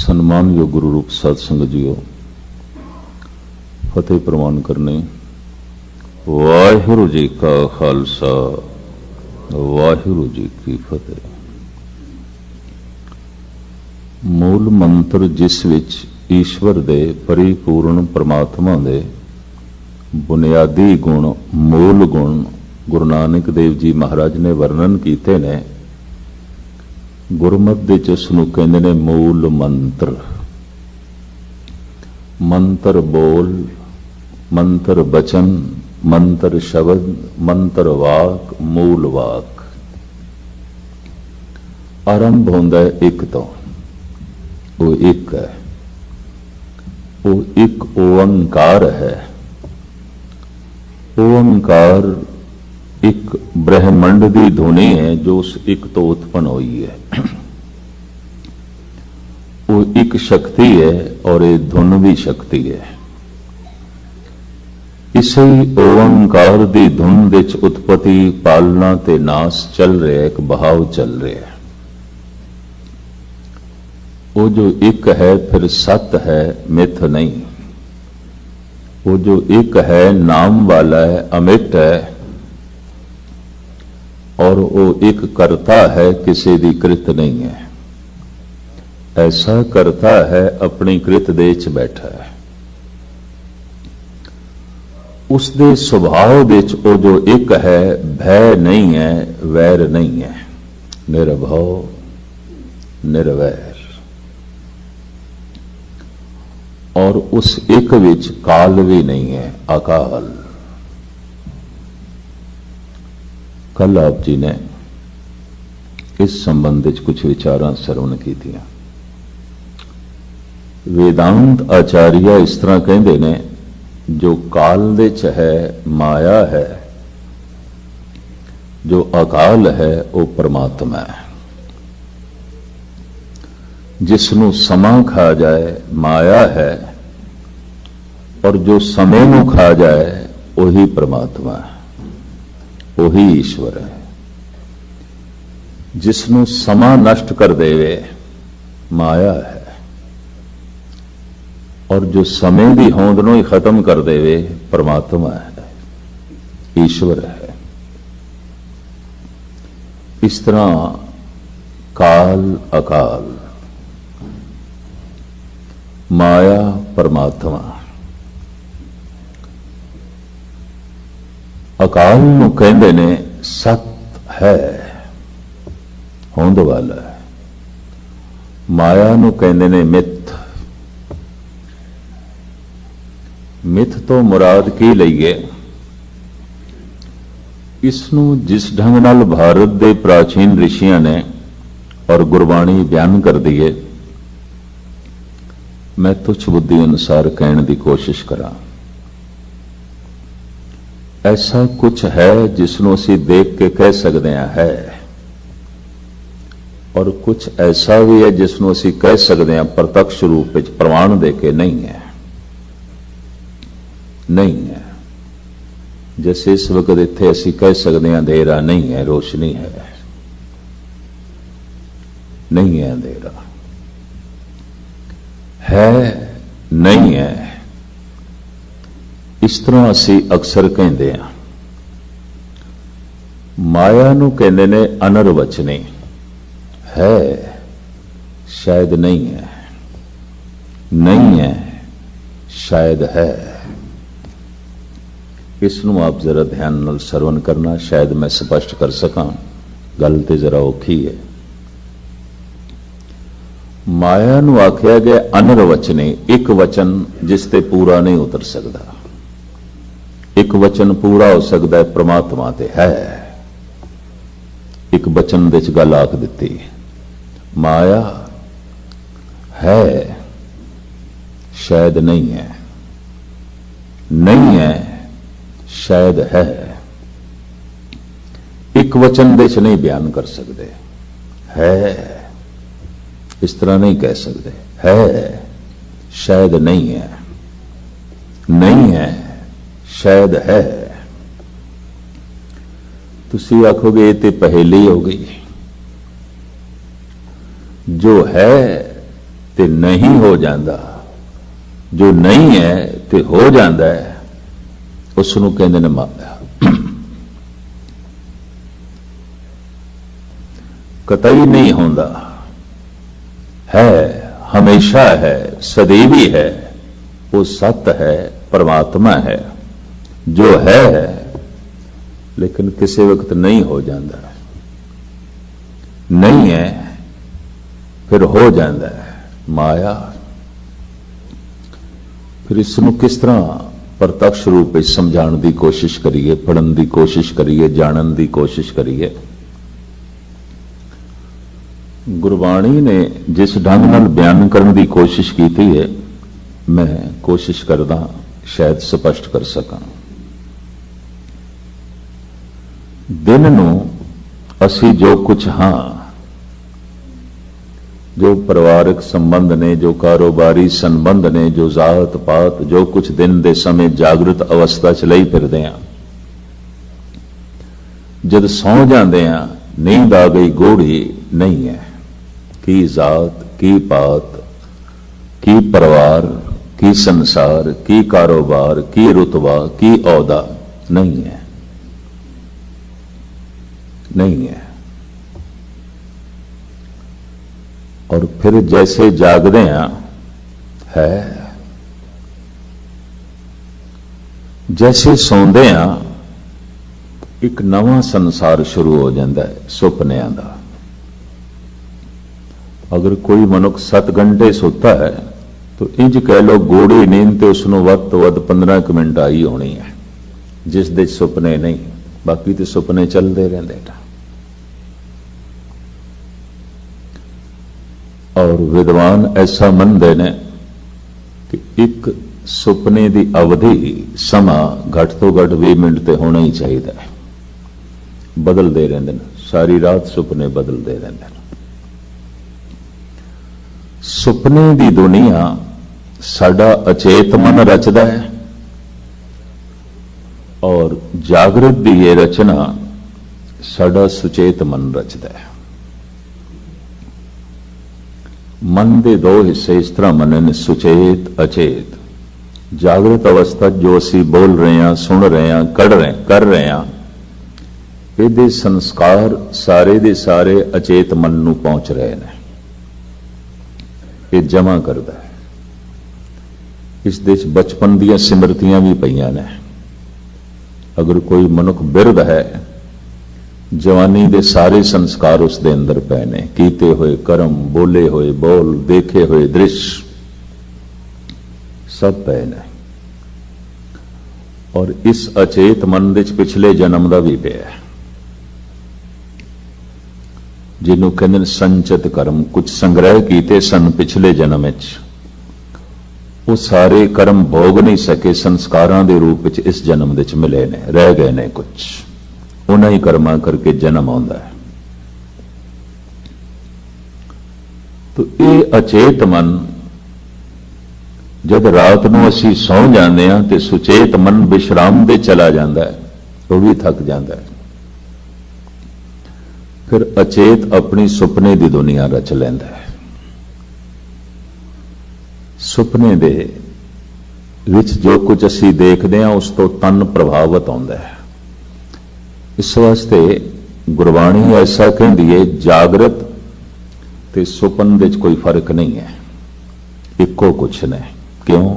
सन्मानयोग गुरु रूप साध संगत जीओ, फतेह प्रवान करने। वाहिगुरू जी का खालसा, वाहिगुरू जी की फतेह। मूल मंत्र जिस विच ईश्वर दे परिपूर्ण परमात्मा दे बुनियादी गुण, मूल गुण गुरु नानक देव जी महाराज ने वर्णन किए ने, गुरमत दे च उसनूं कहंदे ने मूल मंत्र। मंत्र बोल, मंत्र बचन, मंत्र शब्द, मंत्र वाक, मूल वाक। आरंभ होंदा है एक तो, वो एक है, वो एक ओंकार है। ओंकार एक ब्रह्मंड की ध्वनि है जो उस एक तो उत्पन्न हुई है। वो एक शक्ति है और ये धुन भी शक्ति है। इसे ओंकार की धुन विच उत्पत्ति, पालना ते नाश चल रहा है, एक बहाव चल रहा है। वो जो एक है फिर सत है, मिथ नहीं। वो जो एक है नाम वाला है, अमिट है, और वो एक करता है, किसी की कृत नहीं है। ऐसा करता है अपनी कृत दे च बैठा है। उसके सुभाव विच वो जो एक है, भय नहीं है, वैर नहीं है, निर्भव निर्वैर। और उस एक विच काल भी नहीं है, अकाल। कल आप जी ने इस संबंध में कुछ विचारां श्रवण की थी। वेदांत आचार्य इस तरह कहते ने, जो काल दे च है माया है, जो अकाल है वो परमात्मा है। जिसनों समा खा जाए माया है, और जो समय को खा जाए वही परमात्मा है, वही ईश्वर है। जिसनों समा नष्ट कर देवे माया है, और जो समय की होंद नूं ही खत्म कर देवे परमात्मा है, ईश्वर है। इस तरह काल अकाल, माया परमात्मा। अकाल नूं कहंदे ने सत है, होंद वाला है। माया नूं कहंदे ने मिथ। मिथ तो मुराद की लईए, इसनूं जिस ढंग नाल भारत के प्राचीन ऋषियां ने और गुरबाणी बयान कर दी है, मैं तुच्छ बुद्धि अनुसार कहने की कोशिश करा। ऐसा कुछ है जिसनों असी देख के कह सकते हैं है, और कुछ ऐसा भी है जिसनों असी कह सकते हैं प्रत्यक्ष रूप में प्रमाण दे के नहीं है। नहीं है। जैसे इस वक्त इत्थे असी कह सकते हैं अंधेरा नहीं है, रोशनी है। नहीं है अंधेरा, है नहीं है। इस तरह असी अक्सर कहते हैं। माया नूं कहंदे ने अनर्वचनी, है शायद नहीं है, नहीं है शायद है। इसनूं आप जरा ध्यान नाल श्रवण करना, शायद मैं स्पष्ट कर सकां। गल ते जरा औखी है। माया नूं आख्या गया अनर्वचनी, एक वचन जिस ते पूरा नहीं उतर सकता। एक वचन पूरा हो सकता है परमात्मा ते है। एक वचन दे च गल आख दिती, माया है शायद नहीं है, नहीं है शायद है। एक वचन दे च नहीं बयान कर सकते। है इस तरह नहीं कह सकते, है शायद नहीं है, नहीं है शायद है। तुसी आखोगे ये तो पहेली हो गई। जो है ते नहीं हो जाता, जो नहीं है ते हो जाता है, उसनूं कहंदे ने माया। कतई नहीं होंदा, है, हमेशा है, सदैवी है, वो सत्य है, परमात्मा है, जो है लेकिन किसी वक्त नहीं हो जाता, नहीं है फिर हो जाता है, माया। फिर इसनूं किस तरह प्रत्यक्ष रूप में समझाने की कोशिश करिए, पढ़ने की कोशिश करिए, जानने की कोशिश करिए। गुरबाणी ने जिस ढंग नाल बयान करने की कोशिश की है, मैं कोशिश करदा शायद स्पष्ट कर सकां। दिन नूं असी जो कुछ हाँ, जो परिवारक संबंध ने, जो कारोबारी संबंध ने, जो जात पात, जो कुछ दिन दे समय जागृत अवस्था च लई फिरदे हां, जद सौ जांदे हां नींद आ गई गूढ़ी नहीं है। की जात, की पात, की परिवार, की संसार, की कारोबार, की रुतबा, की औहदा नहीं है, नहीं है। और फिर जैसे जागदे है, जैसे सौंदे एक नवा संसार शुरू हो जाता है सुपनियां दा। अगर कोई मनुख 7 घंटे सुता है तो इंज कह लो गूढ़ी नींद तो उसनों वध तो वध 15 मिनट आई होनी है, जिस दे सुपने नहीं, बाकी तो सुपने चलते रहते। और विद्वान ऐसा मनते ने कि एक सुपने की अवधि समा घट तो घट 20 मिनट तो होना ही चाहिए। बदलते रहते हैं, सारी रात सुपने बदलते रहते हैं। सुपने की दुनिया साडा अचेत मन रचदा है और जागृत की यह रचना साडा सुचेत मन रचदा है। मन के 2 हिस्से इस तरह मने ने, सुचेत अचेत। जागृत अवस्था जो असी बोल रहे हैं, सुन रहे हैं, कर रहे हैं, ये संस्कार सारे दे सारे अचेत मन नूं पहुंच रहे हैं, ये जमा करता है। इस देश बचपन दी सिमरतियां भी पईयां ने। अगर कोई मनुख बिरध है, जवानी दे सारे संस्कार उस दे अंदर पए ने, कीते हुए कर्म, बोले हुए बोल, देखे हुए दृश्य सब पए ने। और इस अचेत मन दे पिछले जन्म का भी पिया है, जिन्हों कहते संचित कर्म, कुछ संग्रह किए सन पिछले जन्म में, वो सारे कर्म भोग नहीं सके, संस्कारां दे रूप में इस जन्म दे मिले ने, रह गए ने कुछ, उन्हां ही कर्मां करके जन्म आउंदा है। तो ये अचेत मन जब रात नूं असीं सौ जांदे हां ते सुचेत मन विश्राम दे चला जांदा है, वो भी थक जांदा है। फिर अचेत अपनी सुपने की दुनिया रच लैंदा है। सुपने दे विच जो कुछ असी देखते हैं उस तो तन प्रभावित होता है। इस वास्ते गुरबाणी ऐसा कहती है, जागृत ते सुपन दे कोई फर्क नहीं है, इको कुछ ने। क्यों?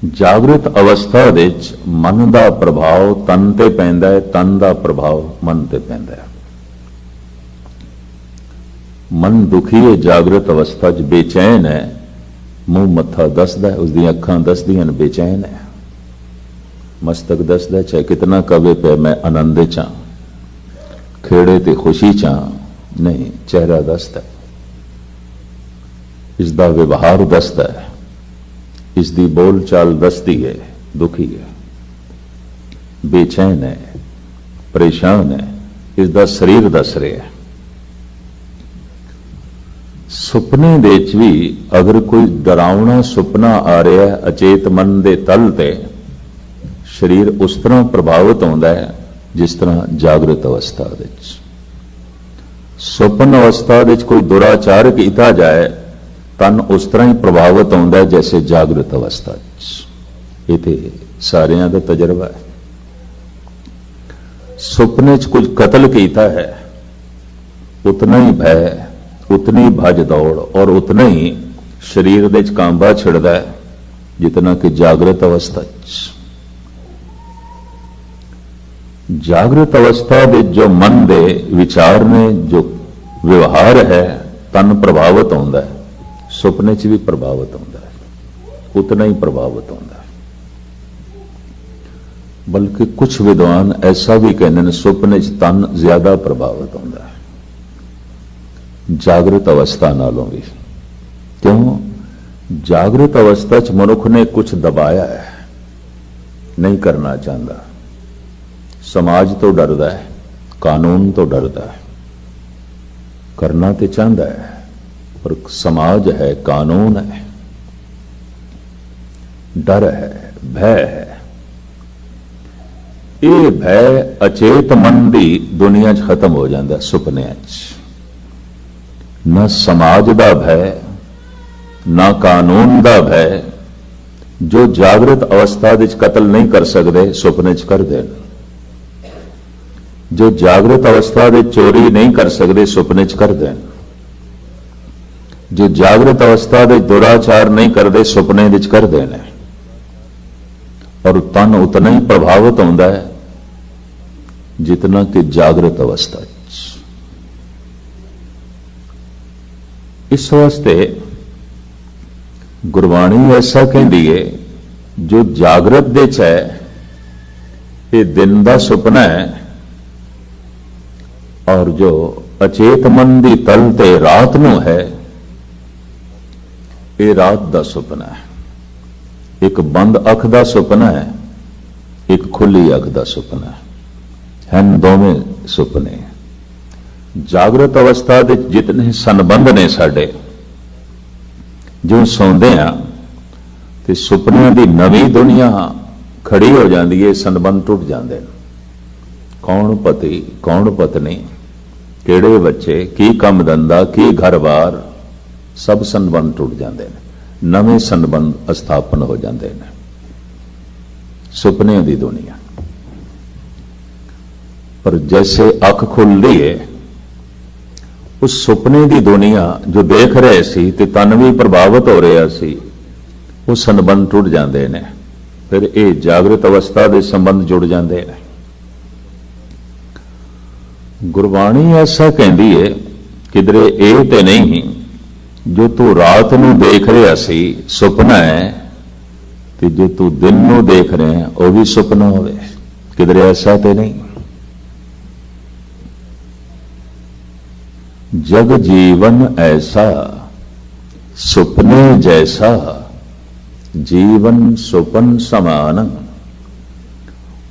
जागृत अवस्था दे मन का प्रभाव तन ते पैंदा है, तन का प्रभाव मन ते पैंदा है। मन दुखी है, जागृत अवस्था च बेचैन है, मुंह मत्था दसदा है, उसदी अखां दसदियां बेचैन है, मस्तक दसदा चाहे कितना कवे पे मैं आनंद चा, खेड़े ते खुशी चा, नहीं, चेहरा दसदा है, इसका व्यवहार दसदा है, इसकी बोल चाल दसती है, दुखी है, बेचैन है, परेशान है, इसका शरीर दस रहा है। सुपने दे च भी अगर कोई डरावना सुपना आ रहा है अचेत मन दे तल ते, शरीर उस तरह प्रभावित होता है जिस तरह जागृत अवस्था दे। ਸੁਪਨ ਅਵਸਥਾ ਵਿੱਚ ਕੋਈ ਦੁਰਾਚਾਰ ਕੀਤਾ ਜਾਏ ਤਨ ਉਸ ਤਰ੍ਹਾਂ ਹੀ ਪ੍ਰਭਾਵਿਤ ਹੁੰਦਾ ਹੈ ਜੈਸੇ ਜਾਗਰਤ ਅਵਸਥਾ ਵਿੱਚ। ਇਹ ਤੇ ਸਾਰਿਆਂ ਦਾ ਤਜਰਬਾ ਹੈ। ਸੁਪਨੇ 'ਚ ਕੁਝ ਕਤਲ ਕੀਤਾ ਹੈ, ਉਤਨਾ ਹੀ ਭੈ, ਉਤਨੀ ਭੱਜ ਦੌੜ ਔਰ ਉਤਨਾ ਹੀ ਸਰੀਰ ਦੇ 'ਚ ਕਾਂਬਾ ਛਿੜਦਾ ਹੈ ਜਿਤਨਾ ਕਿ ਜਾਗਰਤ ਅਵਸਥਾ 'ਚ। ਜਾਗਰਤ ਅਵਸਥਾ ਵਿੱਚ ਜੋ ਮਨ ਦੇ ਵਿਚਾਰ ਨੇ, ਜੋ ਵਿਵਹਾਰ ਹੈ, ਤਨ ਪ੍ਰਭਾਵਿਤ ਹੁੰਦਾ ਹੈ, ਸੁਪਨੇ 'ਚ ਵੀ ਪ੍ਰਭਾਵਿਤ ਹੁੰਦਾ ਹੈ, ਉਤਨਾ ਹੀ ਪ੍ਰਭਾਵਿਤ ਹੁੰਦਾ ਹੈ। ਬਲਕਿ ਕੁਝ ਵਿਦਵਾਨ ਐਸਾ ਵੀ ਕਹਿੰਦੇ ਨੇ ਸੁਪਨੇ 'ਚ ਤਨ ਜ਼ਿਆਦਾ ਪ੍ਰਭਾਵਿਤ ਹੁੰਦਾ ਹੈ ਜਾਗਰਤ ਅਵਸਥਾ ਨਾਲੋਂ ਵੀ। ਕਿਉਂ? ਜਾਗਰਤ ਅਵਸਥਾ 'ਚ ਮਨੁੱਖ ਨੇ ਕੁਝ ਦਬਾਇਆ ਹੈ, ਨਹੀਂ ਕਰਨਾ ਚਾਹੁੰਦਾ, ਸਮਾਜ ਤੋਂ ਡਰਦਾ ਹੈ, ਕਾਨੂੰਨ ਤੋਂ ਡਰਦਾ ਹੈ। ਕਰਨਾ ਤੇ ਚਾਹੁੰਦਾ ਹੈ ਪਰ ਸਮਾਜ ਹੈ, ਕਾਨੂੰਨ ਹੈ, ਡਰ ਹੈ, ਭੈ ਹੈ। ਇਹ ਭੈ ਅਚੇਤ ਮਨ ਦੀ ਦੁਨੀਆ 'ਚ ਖਤਮ ਹੋ ਜਾਂਦਾ ਸੁਪਨਿਆਂ 'ਚ। ਨਾ ਸਮਾਜ ਦਾ ਭੈ, ਨਾ ਕਾਨੂੰਨ ਦਾ ਭੈ। ਜੋ ਜਾਗਰਤ ਅਵਸਥਾ ਵਿੱਚ ਕਤਲ ਨਹੀਂ ਕਰ ਸਕਦੇ, ਸੁਪਨੇ 'ਚ ਕਰਦੇ ਨੇ। ਜੋ ਜਾਗਰਤ ਅਵਸਥਾ ਵਿੱਚ ਚੋਰੀ ਨਹੀਂ ਕਰ ਸਕਦੇ, ਸੁਪਨੇ 'ਚ ਕਰਦੇ ਨੇ। ਜੋ ਜਾਗਰਤ ਅਵਸਥਾ ਵਿੱਚ ਦੁਰਾਚਾਰ ਨਹੀਂ ਕਰਦੇ, ਸੁਪਨੇ ਵਿੱਚ ਕਰਦੇ ਨੇ। ਔਰ ਤਨ ਉਤਨਾ ਹੀ ਪ੍ਰਭਾਵਿਤ ਹੁੰਦਾ ਹੈ ਜਿਤਨਾ ਕਿ ਜਾਗਰਤ ਅਵਸਥਾ 'ਚ। ਇਸ ਵਾਸਤੇ ਗੁਰਬਾਣੀ ਐਸਾ ਕਹਿੰਦੀ ਹੈ, ਜੋ ਜਾਗਰਤ ਦੇ 'ਚ ਹੈ ਇਹ ਦਿਨ ਦਾ ਸੁਪਨਾ ਹੈ, ਔਰ ਜੋ ਅਚੇਤ ਮਨ ਦੀ ਤਲ ਤੇ ਰਾਤ ਨੂੰ ਹੈ ਇਹ ਰਾਤ ਦਾ ਸੁਪਨਾ ਹੈ। ਇੱਕ ਬੰਦ ਅੱਖ ਦਾ ਸੁਪਨਾ ਹੈ, ਇੱਕ ਖੁੱਲੀ ਅੱਖ ਦਾ ਸੁਪਨਾ ਹੈ, ਹਨ ਦੋਵੇਂ ਸੁਪਨੇ। ਜਾਗਰਤ ਅਵਸਥਾ ਦੇ ਜਿਤਨੇ ਸੰਬੰਧ ਨੇ ਸਾਡੇ, ਜੋ ਸੌਂਦੇ ਆ ਤੇ ਸੁਪਨਿਆਂ ਦੀ ਨਵੀਂ ਦੁਨੀਆ ਖੜੀ ਹੋ ਜਾਂਦੀ ਹੈ, ਸੰਬੰਧ ਟੁੱਟ ਜਾਂਦੇ ਨੇ। ਕੌਣ ਪਤੀ, ਕੌਣ ਪਤਨੀ, ਕਿਹੜੇ ਬੱਚੇ, ਕੀ ਕੰਮ ਧੰਦਾ, ਕੀ ਘਰ-ਬਾਰ, ਸਭ ਸੰਬੰਧ ਟੁੱਟ ਜਾਂਦੇ ਨੇ। ਨਵੇਂ ਸੰਬੰਧ ਸਥਾਪਨ ਹੋ ਜਾਂਦੇ ਨੇ। ਸੁਪਨਿਆਂ ਦੀ ਦੁਨੀਆ। ਪਰ ਜੈਸੇ ਅੱਖ ਖੁੱਲਦੀ ਹੈ, ਉਸ ਸੁਪਨੇ ਦੀ ਦੁਨੀਆ ਜੋ ਦੇਖ ਰਹੇ ਸੀ ਤੇ ਤਨ ਵੀ ਪ੍ਰਭਾਵਿਤ ਹੋ ਰਿਹਾ ਸੀ, ਉਹ ਸੰਬੰਧ ਟੁੱਟ ਜਾਂਦੇ ਨੇ। ਫਿਰ ਇਹ ਜਾਗਰਤ ਅਵਸਥਾ ਦੇ ਸੰਬੰਧ ਜੁੜ ਜਾਂਦੇ ਨੇ। ਗੁਰਬਾਣੀ ਐਸਾ ਕਹਿੰਦੀ ਹੈ, ਕਿਧਰੇ ਇਹ ਤੇ ਨਹੀਂ ਜੋ ਤੂੰ ਰਾਤ ਨੂੰ ਦੇਖ ਰਿਹਾ ਸੀ ਸੁਪਨਾ ਹੈ, ਤੇ ਜੋ ਤੂੰ ਦਿਨ ਨੂੰ ਦੇਖ ਰਿਹਾ ਉਹ ਵੀ ਸੁਪਨਾ ਹੋਵੇ। ਕਿਧਰੇ ਐਸਾ ਤੇ ਨਹੀਂ। ਜਗ ਜੀਵਨ ਐਸਾ ਸੁਪਨੇ ਜੈਸਾ, ਜੀਵਨ ਸੁਪਨ ਸਮਾਨ।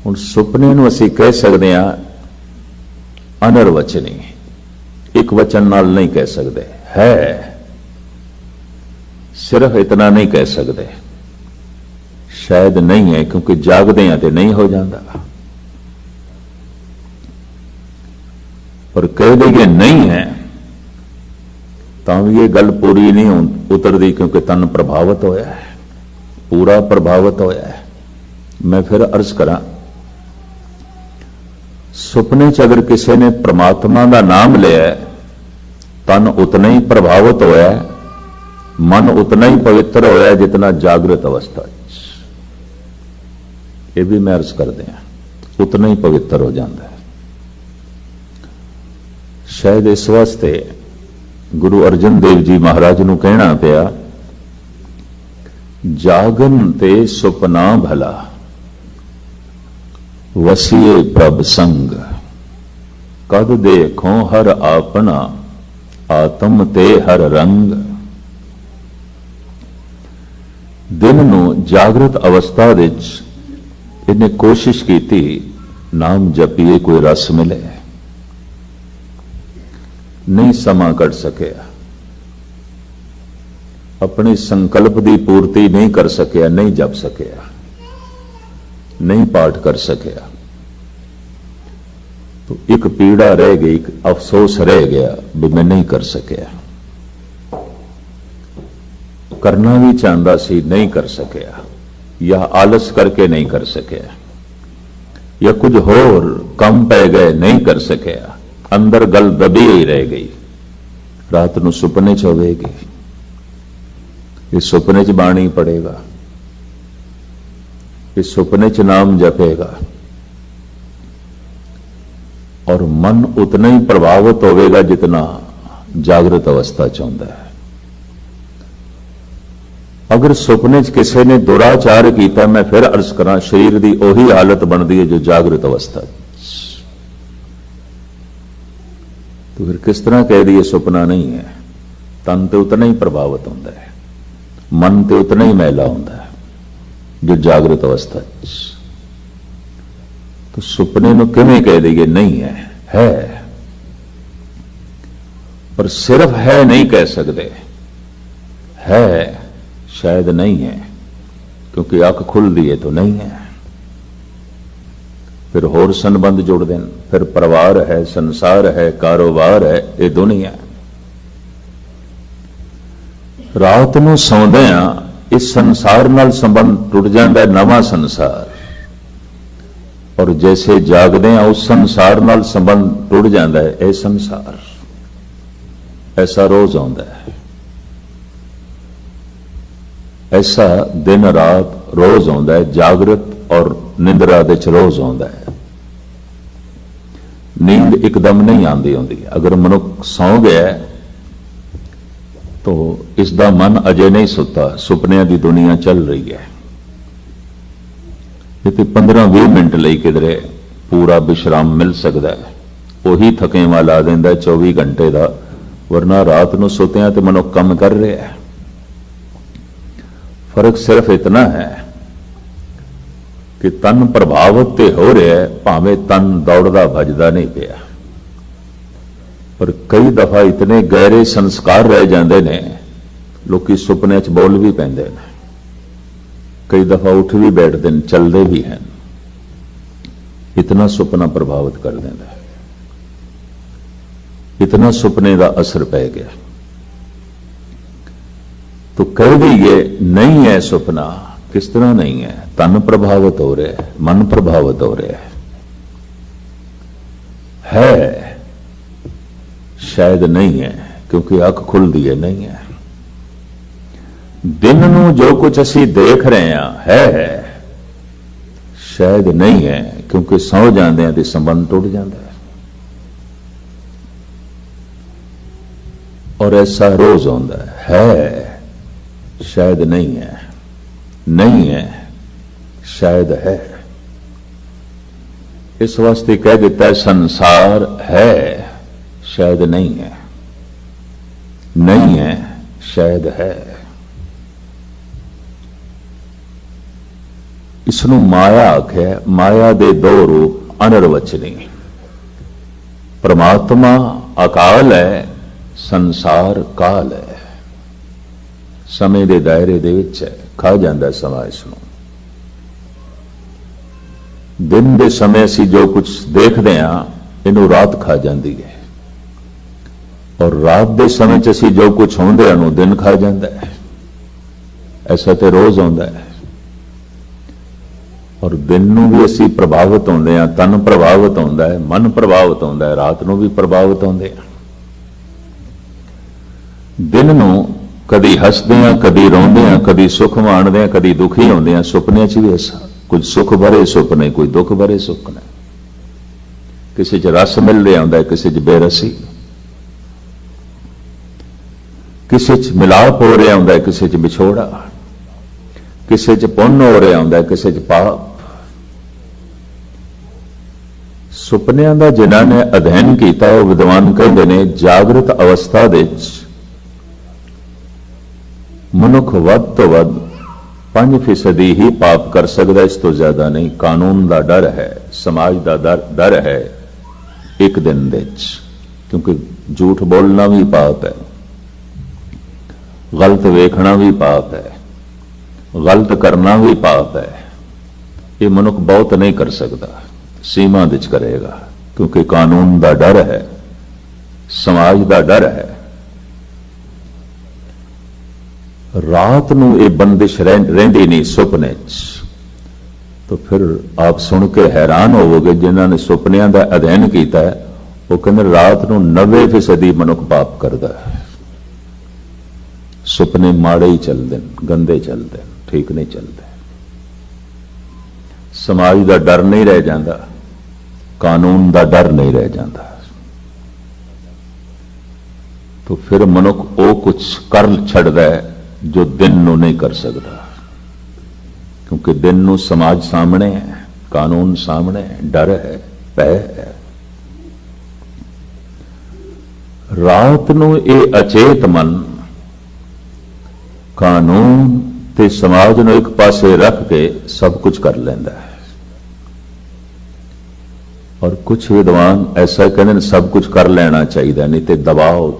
ਹੁਣ ਸੁਪਨੇ ਨੂੰ ਅਸੀਂ ਕਹਿ ਸਕਦੇ ਹਾਂ ਅਨਰਵਚਨੀ, ਇੱਕ ਵਚਨ ਨਾਲ ਨਹੀਂ ਕਹਿ ਸਕਦੇ। ਹੈ ਸਿਰਫ ਇਤਨਾ ਨਹੀਂ ਕਹਿ ਸਕਦੇ। ਸ਼ਾਇਦ ਨਹੀਂ ਹੈ, ਕਿਉਂਕਿ ਜਾਗਦੇ ਆ ਤੇ ਨਹੀਂ ਹੋ ਜਾਂਦਾ। ਪਰ ਕਹਿ ਦੇਈਏ ਨਹੀਂ ਹੈ ਤਾਂ ਵੀ ਇਹ ਗੱਲ ਪੂਰੀ ਨਹੀਂ ਉਤਰਦੀ, ਕਿਉਂਕਿ ਤਨ ਪ੍ਰਭਾਵਿਤ ਹੋਇਆ ਹੈ, ਪੂਰਾ ਪ੍ਰਭਾਵਿਤ ਹੋਇਆ ਹੈ। ਮੈਂ ਫਿਰ ਅਰਜ਼ ਕਰਾਂ, ਸੁਪਨੇ 'ਚ ਅਗਰ ਕਿਸੇ ਨੇ ਪ੍ਰਮਾਤਮਾ ਦਾ ਨਾਮ ਲਿਆ, ਤਨ ਉਤਨਾ ਹੀ ਪ੍ਰਭਾਵਿਤ ਹੋਇਆ, ਮਨ ਉਤਨਾ ਹੀ ਪਵਿੱਤਰ ਹੋਇਆ ਜਿਤਨਾ ਜਾਗਰਤ ਅਵਸਥਾ 'ਚ। ਇਹ ਵੀ ਮੈਂ ਅਰਜ਼ ਕਰਦੇ ਹਾਂ, ਉਤਨਾ ਹੀ ਪਵਿੱਤਰ ਹੋ ਜਾਂਦਾ ਹੈ। ਸ਼ਾਇਦ ਇਸ ਵਾਸਤੇ ਗੁਰੂ ਅਰਜਨ ਦੇਵ ਜੀ ਮਹਾਰਾਜ ਨੂੰ ਕਹਿਣਾ ਪਿਆ, ਜਾਗਨ ਤੇ ਸੁਪਨਾ ਭਲਾ, ਵਸੀਏ ਪ੍ਰਭ ਸੰਗ, ਕਦ ਦੇਖੋ ਹਰ ਆਪਣਾ, ਆਤਮ ਤੇ ਹਰ ਰੰਗ। ਦਿਨ ਨੂੰ ਜਾਗਰਤ ਅਵਸਥਾ ਵਿੱਚ ਇਹਨੇ ਕੋਸ਼ਿਸ਼ ਕੀਤੀ ਨਾਮ ਜਪੀਏ, ਕੋਈ ਰਸ ਮਿਲੇ, ਨਹੀਂ ਸਮਾਂ ਕੱਢ ਸਕਿਆ। ਆਪਣੇ ਸੰਕਲਪ ਦੀ ਪੂਰਤੀ ਨਹੀਂ ਕਰ ਸਕਿਆ, ਨਹੀਂ ਜਪ ਸਕਿਆ, ਨਹੀਂ ਪਾਠ ਕਰ ਸਕਿਆ। तो एक पीड़ा रह गई, एक अफसोस रह गया भी मैं नहीं कर सकिया। करना भी चाहता सी, नहीं कर सकिया, या आलस करके नहीं कर सकिया, या कुछ होर कम पै गए, नहीं कर सकिया, अंदर गल दबी ही रह गई। रात को सुपने च होवेगी, इस सुपने च बाणी पड़ेगा, इस सुपने च नाम जपेगा, और मन उतना ही प्रभावित होगा जितना जागृत अवस्था चाहता है। अगर सुपने च किसी ने दुराचार किया, मैं फिर अर्ज करा, शरीर की उही हालत बनती है जो जागृत अवस्था। तो फिर किस तरह कह दिए सुपना नहीं है? तन तो उतना ही प्रभावित होता है, मन तो उतना ही मैला होता है जो जागृत अवस्था। तो सुपने को किवें कह दिए नहीं है, पर सिर्फ है नहीं कह सकते, है शायद नहीं है, क्योंकि अख खुलती है तो नहीं है। फिर होर संबंध जुड़ देन, फिर परिवार है, संसार है, कारोबार है, ये दुनिया। रात को सौंदे इस संसार नाल संबंध टुट जाता है, नवा संसार, और जैसे जागदे हैं उस संसार नाल संबंध टुट जाता है यह संसार। ऐसा रोज आता है, ऐसा दिन रात रोज आता है, जागृत और निंद्रा दे च रोज आता है। नींद एकदम नहीं आती होंदी। अगर मनुख सौ गया तो इसका मन अजे नहीं सुता, सुपनिया की दुनिया चल रही है। ये 15-20 मिनट ਲਈ किधरे पूरा विश्राम मिल सकता है, वही थकेवा ला देंदा 24 घंटे का, वरना रात को सुत्या तो मनुख काम कर रहा है। फर्क सिर्फ इतना है कि तन प्रभावित तो हो रहा है, भावें तन दौड़दा भजदा नहीं पिया, पर कई दफा इतने गहरे संस्कार रह जाते हैं, लोग सुपने च बोल भी पैंदे हैं, कई दफा उठ भी बैठते हैं, चलते भी हैं। इतना सुपना प्रभावित कर देता है, इतना सुपने का असर पै गया। तो कह दीए नहीं है सुपना, किस तरह नहीं है? तन प्रभावित हो रहा है, मन प्रभावित हो रहा है शायद नहीं है, क्योंकि अख खुलती है, नहीं है। दिन नूं जो कुछ असी देख रहे हैं है शायद नहीं है, क्योंकि सौ जाते हैं तो संबंध टूट जाता है। और ऐसा रोज होता है शायद नहीं है, नहीं है शायद है। इस वास्ते कह देता है संसार है शायद नहीं है, नहीं है शायद है। इसनों माया आख्या। माया दे दो रूप अनिर्वचनी। परमात्मा अकाल है, संसार काल है, समय के दायरे दे विच है, खा जाता समा इसनों। दिन के समय असी जो कुछ देखते हैं इनू रात खा जाती है, और रात के समय च असी जो कुछ होंदे हैं दिन खा जाता है। ऐसा तो रोज होता है। और दिन नूं भी असी प्रभावित होंदे हैं, तन प्रभावित होता है, मन प्रभावित होता है, रात नूं भी प्रभावित होंदे हैं। दिन नूं कदी हसदे हैं, कदी रोंदे हैं, कदी सुख माणदे हैं, कदी दुखी होंदे हैं। सुपने च भी ऐसा, कुछ सुख भरे सुपने, कोई दुख भरे सुपने। किसी च रस मिल रहा होंदा है, किसी च बेरसी, किसी च मिलाप हो रहा होंदा है, किसी च विछोड़ा, किसी च पुण्य हो रहा होंदा है, किसी च पाप। सुपनियां दा जिन्हां ने अध्ययन किया वो विद्वान कहते हैं जागृत अवस्था दे मनुख वध तो वध 5% ही पाप कर सकता, इस तो ज्यादा नहीं। कानून का डर है, समाज का डर है एक दिन दे, क्योंकि झूठ बोलना भी पाप है, गलत वेखना भी पाप है, गलत करना भी पाप है। ये मनुख बहुत नहीं कर सकता, सीमा विच करेगा। क्योंकि कानून का डर है, समाज का डर है। रात नूं ये बंदिश रहिंदी नहीं सुपने च। तो फिर आप सुन के हैरान होवोगे, जिन्होंने सुपनिया का अध्ययन किया है वो कहते रात नूं 90% मनुख पाप करता है। सुपने माड़े ही चलते, गंदे चलते, ठीक नहीं चलते। समाज का डर नहीं रह जाता, कानून का डर नहीं रह जाता। तो फिर मनुख वो कुछ कर छड़दा है जो दिन नूं नहीं कर सकता, क्योंकि दिन नूं समाज सामने है, कानून सामने है, डर है, भय है। रात नूं ये अचेत मन कानून ते समाज नूं एक पासे रख के सब कुछ कर लेंदा है। और कुछ विद्वान ऐसा कहते हैं सब कुछ कर लेना चाहिए, नहीं तो दबाव,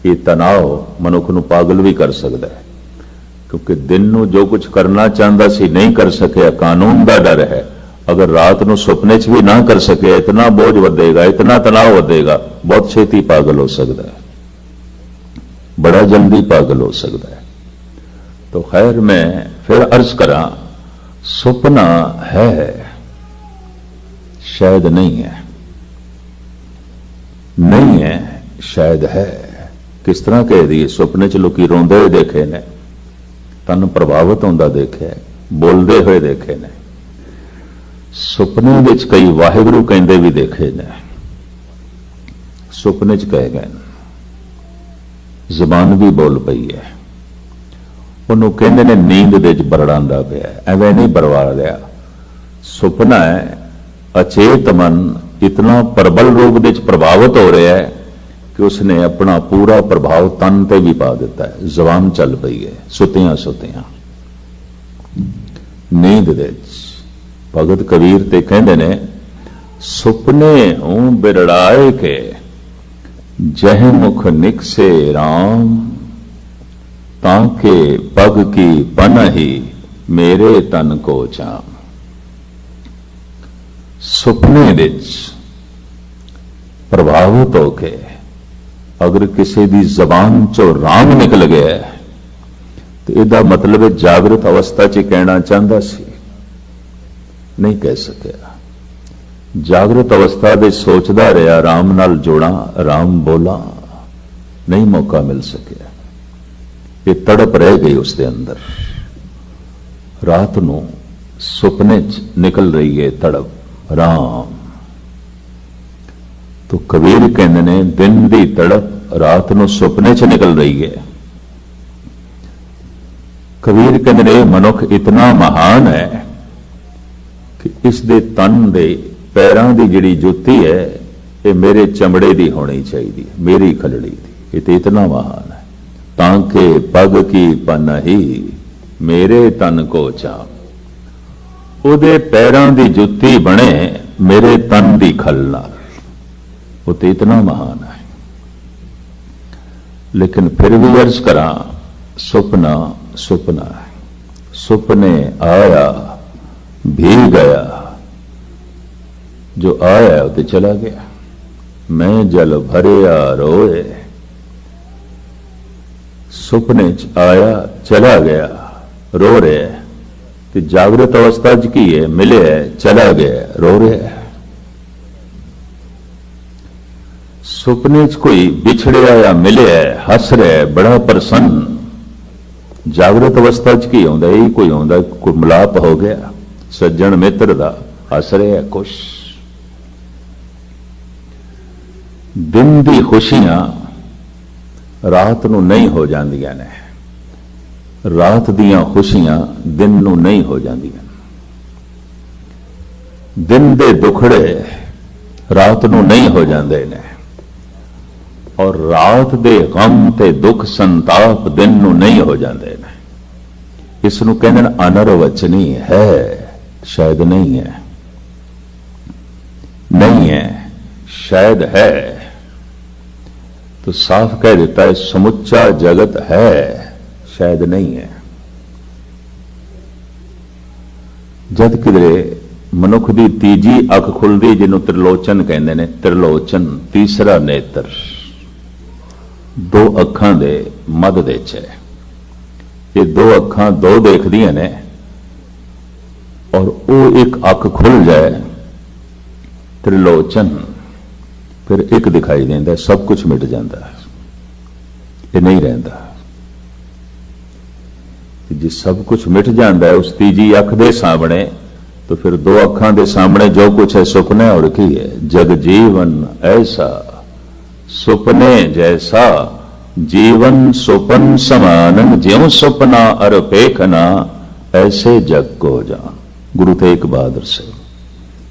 ये तनाव मनुख नूं पागल भी कर सकता है। क्योंकि दिन नूं जो कुछ करना चाहता सी नहीं कर सके, कानून का डर है। अगर रात नूं सुपने च भी ना कर सके, इतना बोझ वधेगा, इतना तनाव वधेगा, बहुत छेती पागल हो सकता है, बड़ा जल्दी पागल हो सकता है। तो खैर मैं फिर अर्ज करा, सुपना है शायद नहीं है, नहीं है शायद है। किस तरह कह दी? सुपने च लोग रोंदे हुए देखे ने, तन प्रभावित होंदा देखे, बोलते हुए देखे ने, सुपने विच कई वाहिगुरू कहते भी देखे ने। सुपने च कह गए, जबान भी बोल पई है। उन्होंने कहते ने नींद दे बरड़ांदा पिया, एवं नहीं बरवा रहा। सुपना है, अचेत मन इतना प्रबल रूप में प्रभावित हो रहा है कि उसने अपना पूरा प्रभाव तन ते भी पा दिता है। जबान चल पई है सुतियां सुतियां नींद दे। भगत कबीर ते कहते ने, सुपने हूं बिरड़ाए के जह मुख निकसे राम, ताके पग की पनही मेरे तन को चाम। सुपने विच प्रभावित होके अगर किसी की जबान चो राम निकल गया तो इसका मतलब जागृत अवस्था च कहना चाहता सी, नहीं कह सकिया। जागृत अवस्था दे सोचता रहा, राम नाल जोड़ा, राम बोला, नहीं मौका मिल सकिया। ये तड़प रह गई उसके अंदर। रात नूं सुपने च निकल रही है तड़प, राम। तो कबीर कहते ने, दिन की तड़प रात नूं सुपने च निकल रही है। कबीर कहते ने, मनुख इतना महान है कि इस दे तन दे पैरों की जिहड़ी जुत्ती है ये मेरे चमड़े की होनी चाहिए, मेरी खलड़ी की। ये तो इतना महान है। ताके पग की पनही मेरे तन को चाम, उहदे पैरों की जुत्ती बने मेरे तन की खल नाल। वो तो इतना महान है। लेकिन फिर भी अर्ज करा, सुपना सुपना है। सुपने आया भी गया, जो आया वो तो चला गया। मैं जल भरिया रोए, सुपने च आया चला गया, रो रहे। तो जागृत अवस्था च की है, मिले है, चला गया, रो रहे। सुपने च कोई बिछड़िया या मिले है, हस रहा, बड़ा प्रसन्न। जागृत अवस्था च की आउंदा, यही कोई आउंदा, कोई मिलाप हो गया सज्जन मित्र दा, हस रहा, खुश। दिन की खुशियां रात नूं नहीं हो जांदियां ने, रात दियां खुशियां दिन नूं नहीं हो जांदियां। दिन दे दुखड़े रात नूं नहीं हो जांदे ने, और रात दे गम ते दुख संताप दिन नूं नहीं हो जांदे ने। इस नूं कहंदे ने अनरवचनी है, शायद नहीं है, नहीं है शायद है। तो साफ कह देता है समुच्चा जगत है, शायद नहीं है। जद किधरे ਮਨੁੱਖ ਦੀ ਤੀਜੀ ਅੱਖ ਖੁੱਲਦੀ, ਜਿਹਨੂੰ ਤ੍ਰਿਲੋਚਨ ਕਹਿੰਦੇ ਨੇ। ਤ੍ਰਿਲੋਚਨ ਤੀਸਰਾ ਨੇਤਰ ਦੋ ਅੱਖਾਂ ਦੇ ਮੱਧ ਵਿੱਚ ਹੈ। ਇਹ ਦੋ ਅੱਖਾਂ ਦੋ ਦੇਖਦੀਆਂ ਨੇ, ਔਰ ਉਹ ਇੱਕ ਅੱਖ ਖੁੱਲ ਜਾਏ ਤ੍ਰਿਲੋਚਨ, ਫਿਰ ਇੱਕ ਦਿਖਾਈ ਦਿੰਦਾ, ਸਭ ਕੁਝ ਮਿਟ ਜਾਂਦਾ, ਇਹ ਨਹੀਂ ਰਹਿੰਦਾ। ਜੇ ਸਭ ਕੁਝ ਮਿਟ ਜਾਂਦਾ ਹੈ ਉਸ ਤੀਜੀ ਅੱਖ ਦੇ ਸਾਹਮਣੇ, तो फिर दो अखां दे सामने जो कुछ है सुपने और की है। जग जीवन ऐसा सुपने जैसा, जीवन सुपन समान, ज्यों सुपना अर पेखना, ऐसे जग को जान। गुरु तेग बहादुर से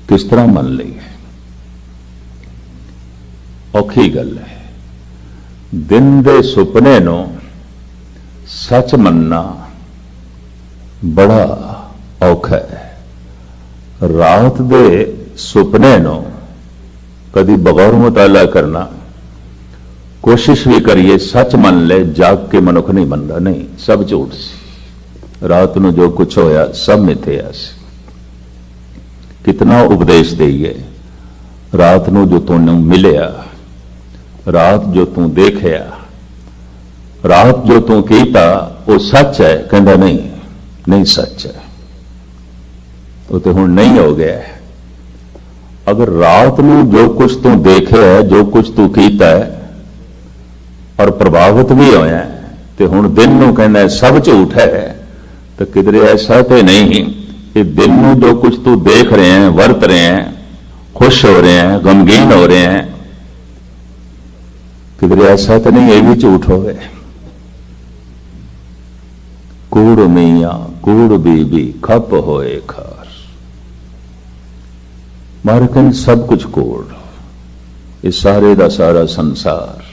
किस तरह मन ली है, औखी गल है। दिन दे सुपने नो सच मनना बड़ा औखा है। रात दे सुपने नो कदी बगौर मुताला करना, कोशिश भी करिए सच मन ले, जाग के मनुख नहीं मनता। नहीं, सब झूठ सी। रात ਨੂੰ जो कुछ होया सब मिथ्या सी। कितना उपदेश देइए, रात ਨੂੰ जो तूने मिलिया, रात जो तू देखिया, रात जो तू कीता वो सच है। कहता नहीं, नहीं सच है, वो तो हुण नहीं हो गया है। अगर रात में जो कुछ तू देखे है, जो कुछ तू कीता है और प्रभावित भी होया है, तो हुण दिन में कहना है सब झूठ है, तो किधरे ऐसा तो नहीं कि दिन में जो कुछ तू देख रहे हैं, वर्त रहे हैं, खुश हो रहे हैं, गमगीन हो रहे हैं, किधरे ऐसा तो नहीं ये भी झूठ हो गए। कूड़ मियां कूड़ बीबी खप होए खार, मारकन सब कुछ कूड़, इस सारे दा सारा संसार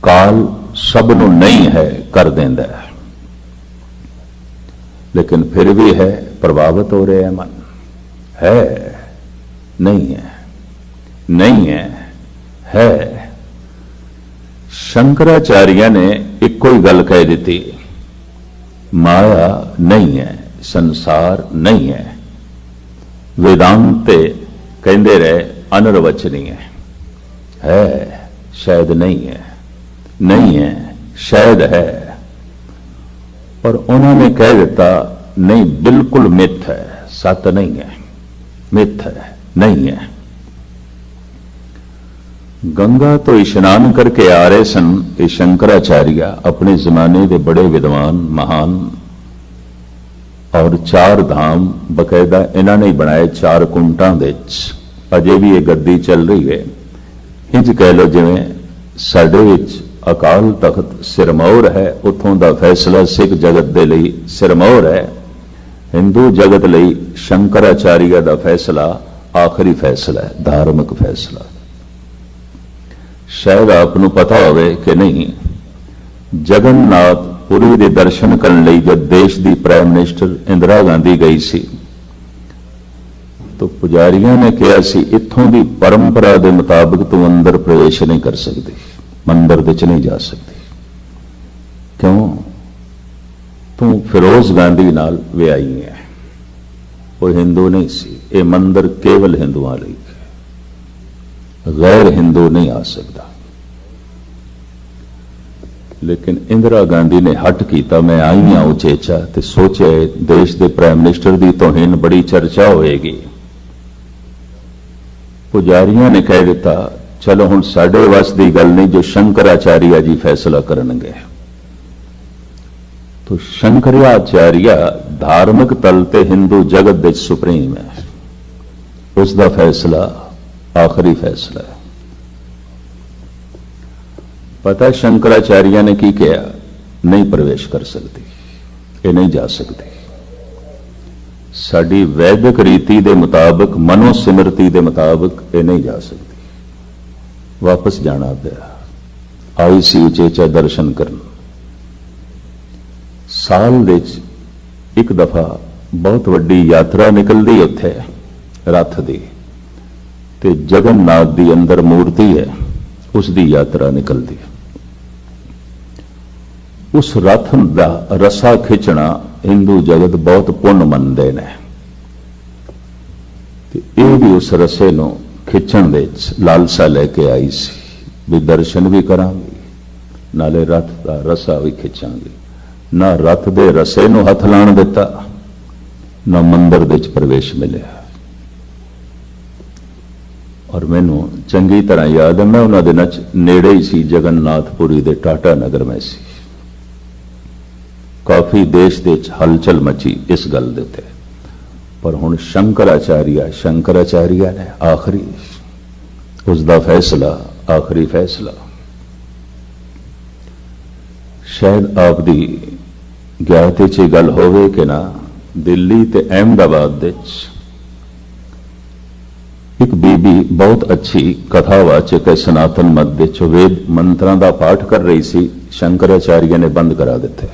काल सब नूं नहीं है कर देंदा है, लेकिन फिर भी है, प्रभावित हो रहे हैं मन। है नहीं है, नहीं है, है। शंकराचार्य ने एक कोई गल कह दी, माया नहीं है, संसार नहीं है। वेदांते कहते रहे अनिर्वचनीय है, शायद नहीं है, नहीं है शायद है। और उन्होंने कह दिता नहीं, बिल्कुल मिथ है, सत नहीं है, मिथ है, नहीं है। गंगा तो स्नान करके आ रहे सन ये शंकराचार्य, अपने जमाने के बड़े विद्वान महान, और चार धाम बकायदा इन्होंने ही बनाए, चार कुंटां दे अजे भी ये गद्दी चल रही है। इंज कह लो जिवें साडे विच अकाल तख्त सिरमौर है, उथों दा फैसला सिख जगत दे लई सिरमौर है, हिंदू जगत लई शंकराचार्य दा फैसला आखिरी फैसला है, धार्मिक फैसला। शायद आपनूं पता होवे कि नहीं, जगन्नाथ पुरी दे दर्शन करने लई जब देश की प्राइम मिनिस्टर इंदिरा गांधी गई सी, तो पुजारियों ने कहा सी इत्थों की परंपरा के मुताबिक तू अंदर प्रवेश नहीं कर सकती, मंदिर विच नहीं जा सकती। क्यों? तू फिरोज गांधी नाल विआही है, वो हिंदू नहीं सी। ये मंदिर केवल हिंदुओं लई है, गैर हिंदू नहीं आ सकता। लेकिन इंदिरा गांधी ने हट किया, मैं आई हाँ उचेचा, तो सोचे देश के प्राइम मिनिस्टर की तोहीन बड़ी चर्चा होएगी। पुजारियों ने कह दिता चलो हुण साडे वस की गल नहीं, जो शंकराचार्य जी फैसला करनगे। तो शंकराचार्य धार्मिक तल ते हिंदू जगत विच सुप्रीम है, उसका फैसला आखिरी फैसला है। पता शंकराचार्य ने की किया, नहीं प्रवेश कर सकती, ये नहीं जा सकती। साडी वैदिक रीति के मुताबिक, मनोसिमरती के मुताबिक ये नहीं जा सकती। वापस जाना पिया, आई सी उचेचा दर्शन करन। साल विच एक दफा बहुत वड्डी यात्रा निकलती उत्थे रथ की, ते जगन्नाथ की अंदर मूर्ति है, उसकी यात्रा निकलती है। उस रथ का रसा खिंचना हिंदू जगत बहुत पुण्य मनते हैं, ਤੇ ਇਹ ਵੀ ਉਸ ਰਸੇ ਨੂੰ ਖਿੱਚਣ ਦੇ ਲਾਲਸਾ ਲੈ ਕੇ ਆਈ ਸੀ ਵੀ ਦਰਸ਼ਨ ਵੀ ਕਰਾਂਗੇ, ਨਾਲੇ ਰਥ ਦਾ ਰਸਾ ਵੀ ਖਿੱਚਾਂਗੇ। ਨਾ ਰਥ ਦੇ ਰਸੇ ਨੂੰ ਹੱਥ ਲਾਣ ਦਿੱਤਾ, ਨਾ ਮੰਦਰ ਦੇ ਵਿੱਚ ਪ੍ਰਵੇਸ਼ ਮਿਲਿਆ। ਔਰ ਮੈਨੂੰ ਚੰਗੀ ਤਰ੍ਹਾਂ ਯਾਦ ਹੈ, ਮੈਂ ਉਹਨਾਂ ਦਿਨਾਂ 'ਚ ਨੇੜੇ ਹੀ ਸੀ, ਜਗਨਨਾਥਪੁਰੀ ਦੇ ਟਾਟਾ ਨਗਰ ਮੈਂ ਸੀ। ਕਾਫੀ ਦੇਸ਼ ਦੇ ਵਿੱਚ ਹਲਚਲ ਮਚੀ ਇਸ ਗੱਲ ਦੇ ਉੱਤੇ, ਪਰ ਹੁਣ ਸ਼ੰਕਰਾਚਾਰੀਆ ਨੇ ਆਖਰੀ ਉਸ ਦਾ ਫੈਸਲਾ, ਆਖਰੀ ਫੈਸਲਾ ਸ਼ਾਇਦ ਆਪ ਦੀ ਗਿਆਤ 'ਚ ਗੱਲ ਹੋਵੇ ਕਿ ਨਾ, ਦਿੱਲੀ ਤੇ ਅਹਿਮਦਾਬਾਦ ਦੇ ਵਿੱਚ ਇੱਕ ਬੀਬੀ ਬਹੁਤ ਅੱਛੀ ਕਥਾਵਾਚਕ ਹੈ, ਸਨਾਤਨ ਮਤ ਦੇ ਚ ਵੇਦ ਮੰਤਰਾਂ ਦਾ ਪਾਠ ਕਰ ਰਹੀ ਸੀ। ਸ਼ੰਕਰਾਚਾਰੀਆ ਨੇ ਬੰਦ ਕਰਾ ਦਿੱਤੇ।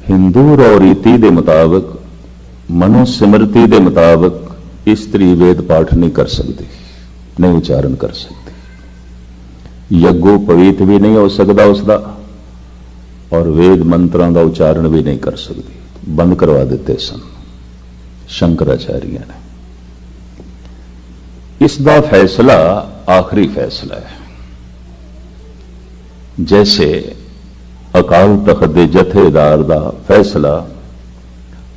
ਹਿੰਦੂ ਰੋ ਰੀਤੀ ਦੇ ਮੁਤਾਬਕ, ਮਨੋ ਸਿਮਰਤੀ ਦੇ ਮੁਤਾਬਕ ਇਸਤਰੀ ਵੇਦ ਪਾਠ ਨਹੀਂ ਕਰ ਸਕਦੀ, ਨਹੀਂ ਉਚਾਰਨ ਕਰ ਸਕਦੀ। ਯੱਗੋ ਪਵਿੱਤ ਵੀ ਨਹੀਂ ਹੋ ਸਕਦਾ ਉਸਦਾ, ਔਰ ਵੇਦ ਮੰਤਰਾਂ ਦਾ ਉਚਾਰਨ ਵੀ ਨਹੀਂ ਕਰ ਸਕਦੀ। ਬੰਦ ਕਰਵਾ ਦਿੱਤੇ ਸਨ ਸ਼ੰਕਰਾਚਾਰੀਆ ਨੇ। ਇਸ ਦਾ ਫੈਸਲਾ ਆਖਰੀ ਫੈਸਲਾ ਹੈ। ਜੈਸੇ ਅਕਾਲ ਤਖਤ ਦੇ ਜਥੇਦਾਰ ਦਾ ਫੈਸਲਾ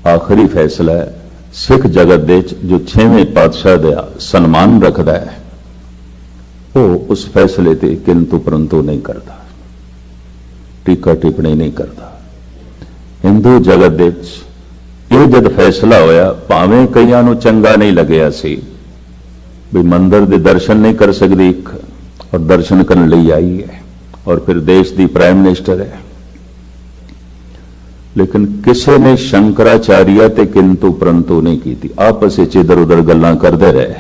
ਆਖਰੀ ਫੈਸਲਾ ਹੈ, ਸਿੱਖ ਜਗਤ ਦੇ ਜੋ 6ਵੇਂ ਪਾਤਸ਼ਾਹ ਦਾ ਸਨਮਾਨ ਰੱਖਦਾ ਹੈ, ਉਹ ਉਸ ਫੈਸਲੇ ਤੇ ਕਿੰਤੂ ਪਰੰਤੂ ਨਹੀਂ ਕਰਦਾ, ਟੀਕਾ ਟਿੱਪਣੀ ਨਹੀਂ ਕਰਦਾ। ਹਿੰਦੂ ਜਗਤ ਦੇ ਇਹ ਜਦ ਫੈਸਲਾ ਹੋਇਆ, ਭਾਵੇਂ ਕਈਆਂ ਨੂੰ ਚੰਗਾ ਨਹੀਂ ਲੱਗਿਆ ਸੀ ਵੀ ਮੰਦਰ ਦੇ ਦਰਸ਼ਨ ਨਹੀਂ ਕਰ ਸਕਦੀ ਇੱਕ, ਔਰ ਦਰਸ਼ਨ ਕਰਨ ਲਈ ਆਈ ਹੈ, ਔਰ ਫਿਰ ਦੇਸ਼ ਦੀ ਪ੍ਰਾਈਮ ਮਿਨਿਸਟਰ ਹੈ, ਲੇਕਿਨ ਕਿਸੇ ਨੇ ਸ਼ੰਕਰਾਚਾਰੀਆ ਤੇ ਕਿੰਤੂ ਪਰੰਤੂ ਨਹੀਂ ਕੀਤੀ। ਆਪਸ ਵਿੱਚ ਇਧਰ ਉਧਰ ਗੱਲਾਂ ਕਰਦੇ ਰਹੇ,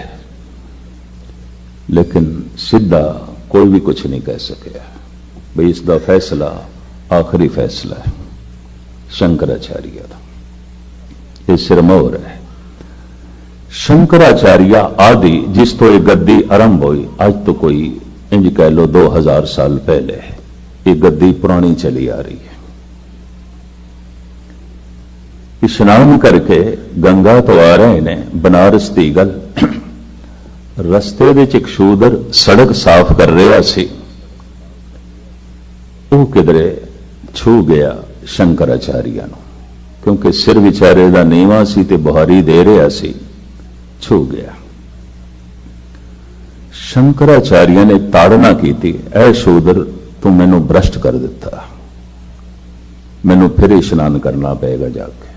ਲੇਕਿਨ ਸਿੱਧਾ ਕੋਈ ਵੀ ਕੁਝ ਨਹੀਂ ਕਹਿ ਸਕਿਆ ਵੀ ਇਸ ਦਾ ਫੈਸਲਾ ਆਖਰੀ ਫੈਸਲਾ ਹੈ ਸ਼ੰਕਰਾਚਾਰੀਆ ਦਾ। ਇਹ ਸਿਰਮੌਰ ਹੈ। ਸ਼ੰਕਰਾਚਾਰੀਆ ਆਦਿ ਜਿਸ ਤੋਂ ਇਹ ਗੱਦੀ ਆਰੰਭ ਹੋਈ, ਅੱਜ ਤੋਂ ਕੋਈ ਇੰਜ ਕਹਿ ਲੋ 2000 ਸਾਲ ਪਹਿਲੇ ਇਹ ਗੱਦੀ ਪੁਰਾਣੀ ਚਲੀ ਆ ਰਹੀ ਹੈ। ਇਸ਼ਨਾਨ ਕਰਕੇ ਗੰਗਾ ਤੋਂ ਆ ਰਹੇ ਨੇ ਬਨਾਰਸ ਦੀ ਗੱਲ। ਰਸਤੇ ਵਿੱਚ ਇੱਕ ਸ਼ੂਦਰ ਸੜਕ ਸਾਫ਼ ਕਰ ਰਿਹਾ ਸੀ, ਉਹ ਕਿਧਰੇ ਛੂ ਗਿਆ ਸ਼ੰਕਰਾਚਾਰੀਆ ਨੂੰ, ਕਿਉਂਕਿ ਸਿਰ ਵਿਚਾਰੇ ਦਾ ਨੀਵਾਂ ਸੀ ਤੇ ਬੁਹਾਰੀ ਦੇ ਰਿਹਾ ਸੀ, ਛੂ ਗਿਆ। ਸ਼ੰਕਰਾਚਾਰੀਆ ਨੇ ਤਾੜਨਾ ਕੀਤੀ, ਐ ਸ਼ੂਦਰ ਤੂੰ ਮੈਨੂੰ ਭ੍ਰਸ਼ਟ ਕਰ ਦਿੱਤਾ, ਮੈਨੂੰ ਫਿਰ ਇਸ਼ਨਾਨ ਕਰਨਾ ਪਏਗਾ ਜਾ ਕੇ,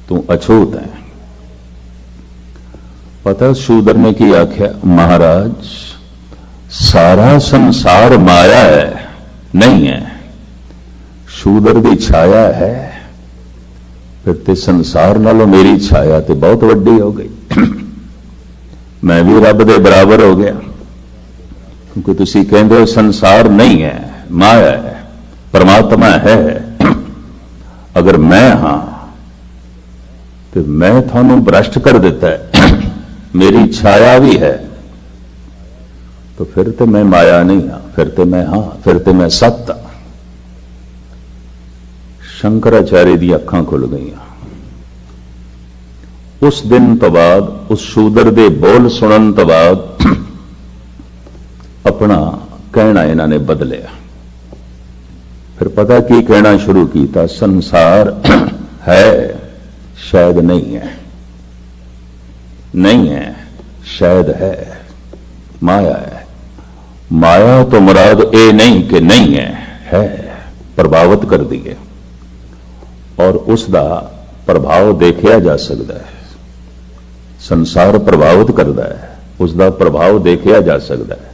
ਤੂੰ ਅਛੂਤ ਹੈ। ਪਤਾ ਸ਼ੂਦਰ ਨੇ ਕੀ ਆਖਿਆ? ਮਹਾਰਾਜ ਸਾਰਾ ਸੰਸਾਰ ਮਾਇਆ ਹੈ, ਨਹੀਂ ਹੈ, ਸ਼ੂਦਰ ਦੀ ਛਾਇਆ ਹੈ, ਫਿਰ ਤੇ ਸੰਸਾਰ ਨਾਲੋਂ ਮੇਰੀ ਛਾਇਆ ਤੇ ਬਹੁਤ ਵੱਡੀ ਹੋ ਗਈ, ਮੈਂ ਵੀ ਰੱਬ ਦੇ ਬਰਾਬਰ ਹੋ ਗਿਆ। ਕਿਉਂਕਿ ਤੁਸੀਂ ਕਹਿੰਦੇ ਹੋ ਸੰਸਾਰ ਨਹੀਂ ਹੈ, ਮਾਇਆ ਹੈ, ਪਰਮਾਤਮਾ ਹੈ। ਅਗਰ ਮੈਂ ਹਾਂ ਤੇ ਮੈਂ ਤੁਹਾਨੂੰ ਭ੍ਰਸ਼ਟ ਕਰ ਦਿੱਤਾ ਹੈ, ਮੇਰੀ ਛਾਇਆ ਵੀ ਹੈ, तो फिर तो मैं माया नहीं हाँ, फिर तो मैं हाँ, फिर तो मैं सत्य। शंकराचार्य दी अखां खुल गई। उस दिन तो बाद उस शूदर दे बोल सुनन तो बाद अपना कहना इन्होंने बदलिया। फिर पता की कहना शुरू किया, संसार है शायद नहीं है, नहीं है शायद है, माया है। माया तो मुराद ये नहीं कि नहीं है प्रभावित कर दिए और उसका प्रभाव देखा जा सकता है। संसार प्रभावित करता है, उसका प्रभाव देखा जा सकता है।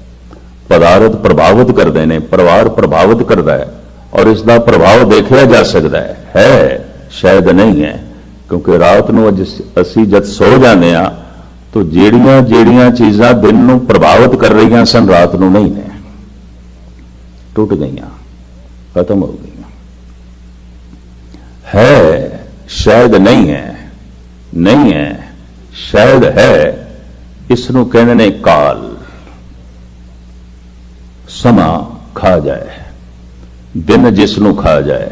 पदार्थ प्रभावित करते हैं, परिवार प्रभावित करता है और इसका प्रभाव देखा जा सकता है शायद नहीं है। क्योंकि रात को असी जब सो जाने तो ਜਿਹੜੀਆਂ ਜਿਹੜੀਆਂ चीज़ां दिन ਨੂੰ प्रभावित कर रही सन रात ਨੂੰ नहीं ने, टूट गई, खत्म हो गई। है शायद नहीं है, नहीं है शायद है, इसनों कहने ने काल। समा खा जाए, दिन जिसनों खा जाए,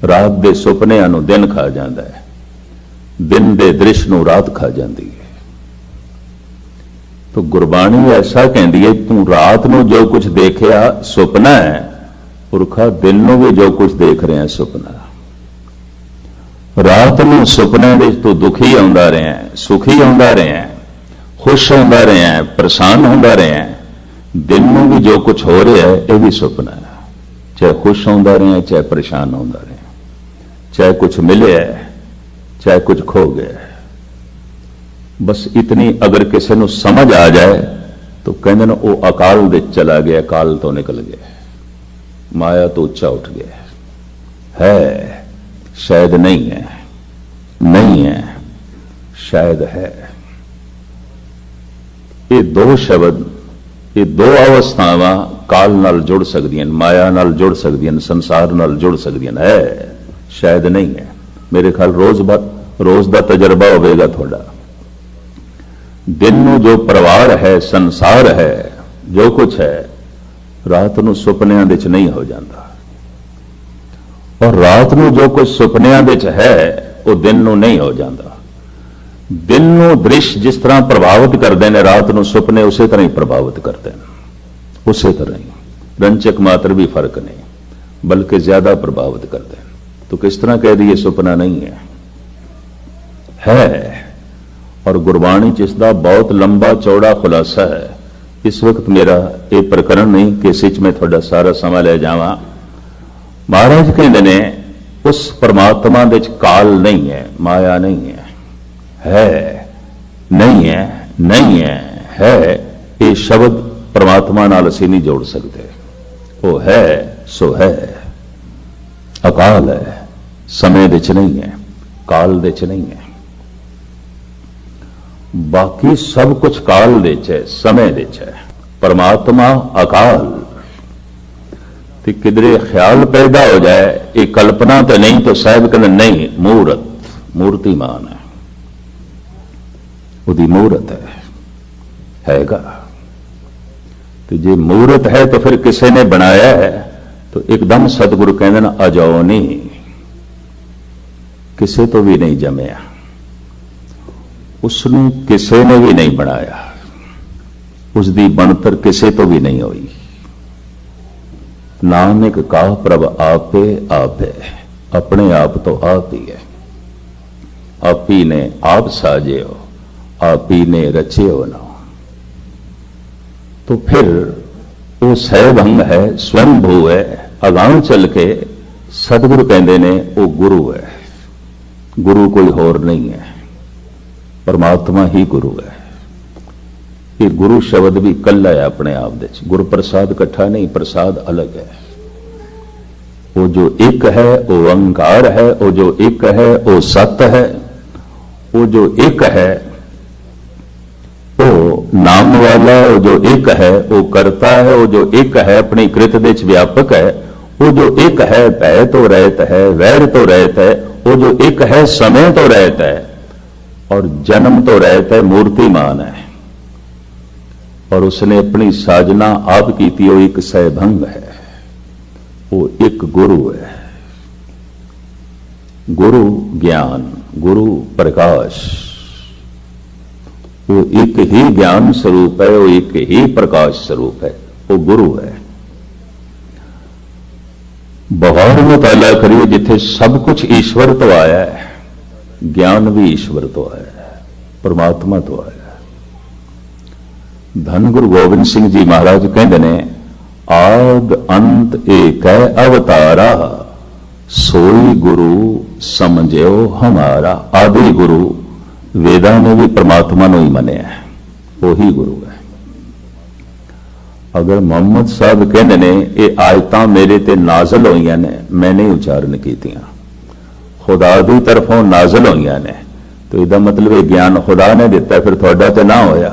रात के सुपनिਆਂ ਨੂੰ दिन खा जाता है, दिन के दृश नूं रात खा जाती है। तो गुरबाणी ऐसा कहती है, तू रात नूं जो कुछ देखिया सुपना है, पुरखा दिन नूं भी जो कुछ देख रहे हैं सुपना। रात नूं सुपने में तू दुखी आउंदा रहा है, सुखी आउंदा रहा है, खुश आउंदा रहा है, परेशान होंदा रहा है। दिन में भी जो कुछ हो रहा है यह भी सुपना है, चाहे खुश आउंदा रहा है, चाहे परेशान आउंदा रहा है, चाहे कुछ मिले है, चाहे कुछ खो गया है। बस इतनी अगर किसी को समझ आ जाए तो कहते ना वो अकाल दे चला गया, काल तो निकल गया, माया तो ऊंचा उठ गया। है शायद नहीं है, नहीं है शायद है। ये दो शब्द, ये दो अवस्थावां काल नाल जुड़ सकदियां, माया नाल जुड़ सकदियां, संसार नाल जुड़ सकदियां। है शायद नहीं है। मेरे ख्याल रोज का तजर्बा होगा थोड़ा। दिन में जो परिवार है, संसार है, जो कुछ है, रात को सुपनियां दे च नहीं हो जाता। और रात को जो कुछ सुपनियां दे च है वो दिन को नहीं हो जाता। दिन को दृश्य जिस तरह प्रभावित करते हैं, रात को सुपने उस तरह ही प्रभावित करते हैं, उसी तरह ही, रंचक मात्र भी फर्क नहीं, बल्कि ज्यादा प्रभावित करते हैं। तो किस तरह कह दिए सुपना नहीं है। और गुरबाणी च इसका बहुत लंबा चौड़ा खुलासा है। इस वक्त मेरा ये प्रकरण नहीं कि इस मैं थोड़ा सारा समा ले जावा। महाराज कहते ने उस परमात्मा दे काल नहीं है, माया नहीं है नहीं है, नहीं है। ये शब्द परमात्मा नाल असीं नहीं जोड़ सकते। वो है सो है, अकाल है, समय दे च नहीं है, काल दे च नहीं है। बाकी सब कुछ काल दे च है, समय दे च है। परमात्मा अकाल। तो किधरे ख्याल पैदा हो जाए ये कल्पना तो नहीं, तो साहब कहते नहीं, मूर्त, मूर्तिमान है, उसकी मूर्त हैगा। तो जे मूर्त है तो फिर किसी ने बनाया है तो एकदम सतगुरु कहते ना अजौनी, किसी तो भी नहीं जमया, उसनू किसी ने भी नहीं बनाया, उसकी बनतर किसी तो भी नहीं हुई। नानक कहा प्रभ आपे आपे, अपने आप तो आप ही है। आप ही ने आप साजे हो, आप ही ने रचे हो ना। तो फिर वो सहभंग है, स्वयंभू है, अगां चल के सतगुरु कहते ने वो गुरु है। गुरु कोई होर नहीं है, परमात्मा ही गुरु है। ये गुरु शब्द भी कला है अपने आप दे। गुरु प्रसाद इकट्ठा नहीं, प्रसाद अलग है। वो जो एक है वो ओंकार है, वो जो एक है वो सत है, वो जो एक है वो नाम वाला है, वो जो एक है वो करता है, वो जो एक है अपनी कृत दे व्यापक है, वो जो एक है भय तो रहता है, वैर तो रहता है, वो जो एक है समय तो रहता है और जन्म तो रहता है, मूर्तिमान है। और उसने अपनी साजना आप की थी, वो एक सहभंग है, वो एक गुरु है। गुरु ज्ञान, गुरु प्रकाश, वो एक ही ज्ञान स्वरूप है, वो एक ही प्रकाश स्वरूप है, वो गुरु है। बहुत मुताला करिए, जिथे सब कुछ ईश्वर तो आया है, ज्ञान भी ईश्वर तो आया है, परमात्मा तो आया है। धन गुरु गोबिंद सिंह जी महाराज कहते ने आद अंत एक है अवतारा, सोई गुरु समझो हमारा। आदि गुरु वेदा ने भी परमात्मा ने ही मनिया है, वो ही गुरु है। अगर मोहम्मद साहब कहते ने ये आयतां मेरे ते नाजल होईयां ने, मैंने उच्चारण कीतियां, खुदा की तरफों नाजल होईयां ने, तो इसका मतलब ये ज्ञान खुदा ने दिता, फिर थोड़ा तो ना होया,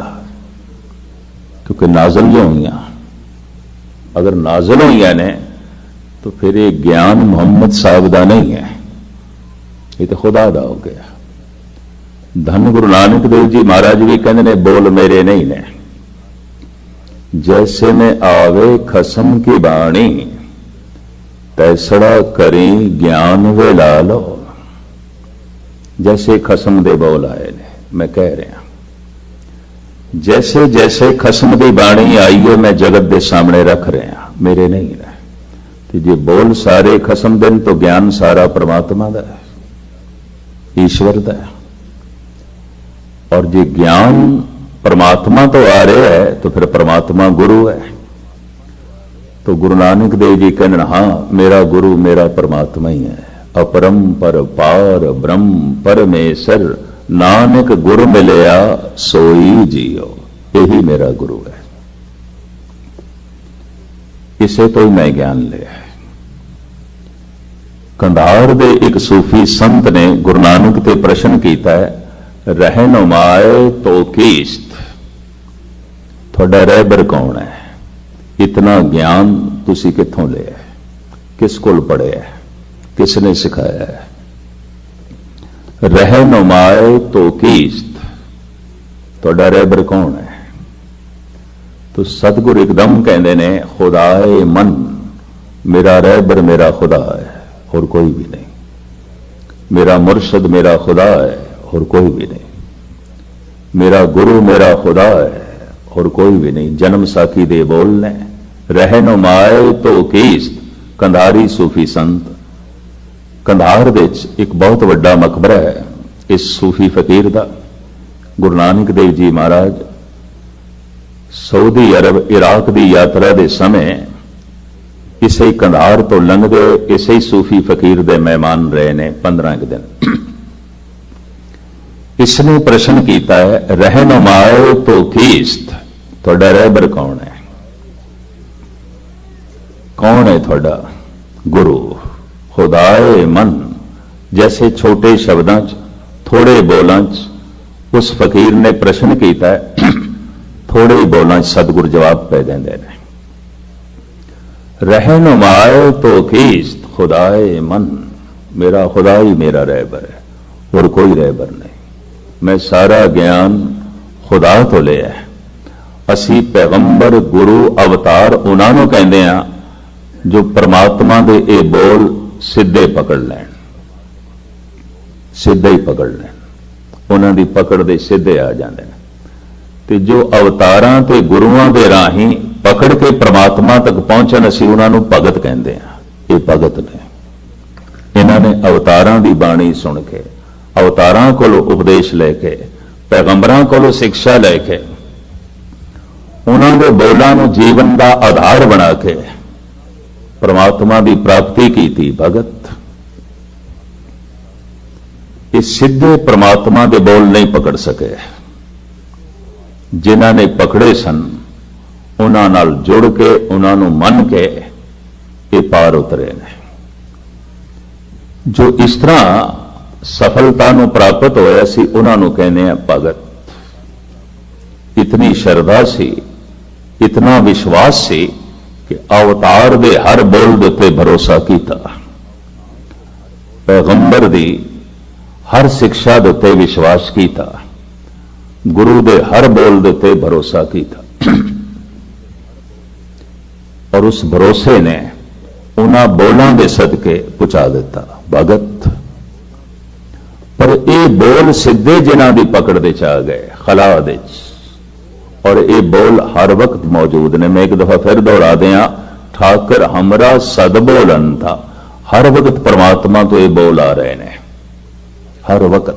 क्योंकि नाजल जो हुई। अगर नाजल हुई ने तो फिर ये ज्ञान मोहम्मद साहब का नहीं है, ये तो खुदा का हो गया। धन गुरु नानक देव जी महाराज भी कहते ने बोल मेरे नहीं ने, जैसे में आवे खसम की बाणी, तैसड़ा करी ज्ञान वे ला लो। जैसे खसम दे बोल आए ने, मैं कह रहा जैसे जैसे खसम की बाणी आई है मैं जगत के सामने रख रहा, मेरे नहीं रहे। तो जे बोल सारे खसम दिन तो ज्ञान सारा परमात्मा का है, ईश्वर का है। और जे ज्ञान परमात्मा तो आ रहा है तो फिर परमात्मा गुरु है। तो गुरु नानक देव जी कहने, हाँ मेरा गुरु मेरा परमात्मा ही है। अपरंपर पार ब्रह्म परमेश्वर, नानक गुरु मिलया सोई जियो, यही मेरा गुरु है। इसे तो ही मैं ज्ञान लिया है। कंधार दे एक सूफी संत ने गुरु नानक ते प्रश्न किया है, रहनुमाए तो कीस्त, थोड़ा रहबर कौन है? इतना ज्ञान तुसी कित्थों लिया है? किस कोल पढ़िया है? किसने सिखाया है? रहनुमाए तो कीस्त, थोड़ा रहबर कौन है? तो सतगुरु एकदम कहते ने, खुदाए मन, मेरा रहबर मेरा खुदा है और कोई भी नहीं। मेरा मुर्शद मेरा खुदा है और कोई भी नहीं। मेरा गुरु मेरा खुदा है और कोई भी नहीं। जन्म साखी दे बोलने, रहनुमाए तो कीस्त। कंधारी सूफी संत, कंधार विच एक बहुत वड्डा मकबरा है इस सूफी फकीर का। गुरु नानक देव जी महाराज सऊदी अरब इराक की यात्रा के समय इसे कंधार तो लंघते इसे सूफी फकीर के मेहमान रहे ने 15 दिन। इसने प्रश्न किया है, रहनुमाए तो कीस्त, थोड़ा रहबर कौन है? कौन है थोड़ा गुरु? खुदाए मन। जैसे छोटे शब्दों च, थोड़े बोलों च उस फकीर ने प्रश्न किया है, थोड़े ही बोलों च सतगुरु जवाब पै देंदे ने। रहनुमाए तो कीस्त, खुदाए मन, मेरा खुदा ही मेरा रहबर है और कोई रहबर नहीं। मैं सारा ज्ञान खुदा तो लिया है। असी पैगंबर गुरु अवतार उन्होंने कहते हैं जो परमात्मा के ये बोल सीधे पकड़ लैन, सीधे ही पकड़ लैन, उन्होंने पकड़ दे सीधे आ जाते हैं। तो जो अवतारां ते गुरुआं दे राही पकड़ के परमात्मा तक पहुंचन, असी उन्होंने भगत कहते हैं। ये भगत ने, इन्होंने अवतारां की बाणी सुन के, अवतारां कोलों उपदेश लेके, पैगंबरां कोलों शिक्षा लेके, उन्होंने बोलों को जीवन का आधार बना के परमात्मा की प्राप्ति की थी। भगत ये सीधे परमात्मा के बोल नहीं पकड़ सके। जिन्हों ने पकड़े सन उन्होंने नाल जुड़ के, उन्होंने मन के ये पार उतरे ने। जो इस तरह सफलता को प्राप्त होया सी उन्होंने कहने हैं भगत। इतनी श्रद्धा सी, इतना विश्वास सी कि अवतार दे हर बोल दे उत्ते भरोसा किया, पैगंबर दी हर शिक्षा दे उत्ते विश्वास किया, गुरु दे हर बोल दे उत्ते भरोसा किया। और उस भरोसे ने उन्हां बोलों के सदके पहुंचा दिता। भगत पर ये बोल सीधे जिन्हां दी पकड़ दे च आ गए खला दे, और ये बोल हर वक्त मौजूद ने। मैं एक दफा फिर दोहरा दिया, ठाकर हमरा सद बोलन था। हर वक्त परमात्मा तो ये बोल आ रहे हैं, हर वक्त।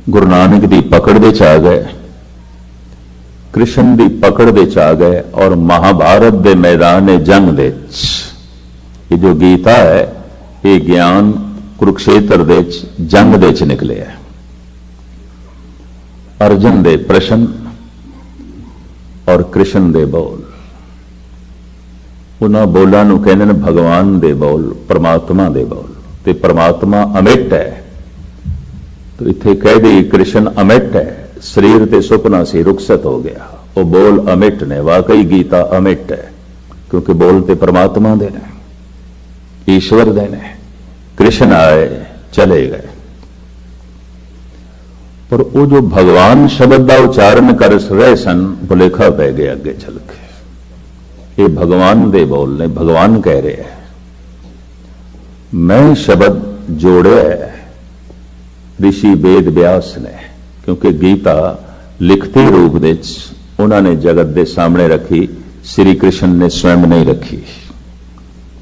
गुरु नानक दी पकड़ दे च आ गए, कृष्ण दी पकड़ दे च आ गए, और महाभारत दे मैदान जंग दे ये जो गीता है ये ज्ञान कुरुक्षेत्र दे जंग दे च निकले है। अर्जुन दे प्रश्न और कृष्ण दे बोल, उन्होंने बोलों कहते हैं भगवान दे बोल, परमात्मा दे बोल। ते परमात्मा अमिट है, तो इत्थे कह दी कृष्ण अमिट है। शरीर ते सुपना से रुखसत हो गया, वो बोल अमिट ने। वाकई गीता अमिट है, क्योंकि बोल ते परमात्मा दे ने, ईश्वर दे ने। कृष्ण आए चले गए, पर वो जो भगवान शब्द का उच्चारण कर रहे सन, भुलेखा पै गया अगे चल के। ये भगवान दे बोल ने, भगवान कह रहे हैं। मैं शब्द जोड़िया है ऋषि वेद व्यास ने, क्योंकि गीता लिखती रूप विच उन्होंने जगत के सामने रखी, श्री कृष्ण ने स्वयं नहीं रखी।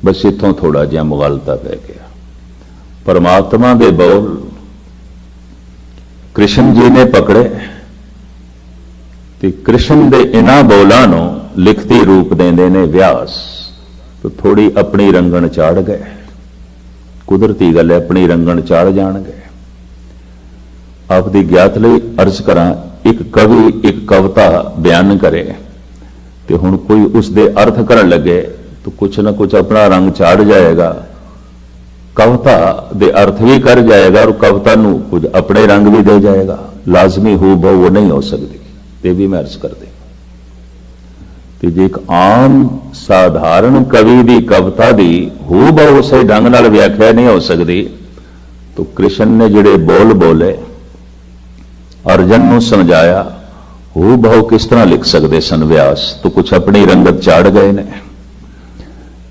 बस इतों थोड़ा जिहा मुगालता पै गया। परमात्मा के बोल कृष्ण जी ने पकड़े ते कृष्ण के इन्हां बोलों नूं लिखती रूप देंदे ने व्यास, तो थोड़ी अपनी रंगण चाड़ गए। कुदरती गल है, अपनी रंगण चाड़ जाणगे। आपकी ज्ञात लई अर्ज करा, एक कवि एक कविता बयान करे तो हुण कोई उसके अर्थ करन लगे तो कुछ ना कुछ अपना रंग चाड़ जाएगा, कविता दे अर्थ भी कर जाएगा और कविता नूं कुछ अपने रंग भी दे जाएगा। लाजमी हो बहु वो नहीं हो सकती, ये भी मैं अर्ज कर दे कि जे एक आम साधारण कवि की कविता की हो बहु उसे ढंग नाल व्याख्या नहीं हो सकती, तो कृष्ण ने जिहड़े बोल बोले अर्जन नूं समझाया, हो बहु किस तरह लिख सकते सन व्यास, तो कुछ अपनी रंगत चाड़ गए ने।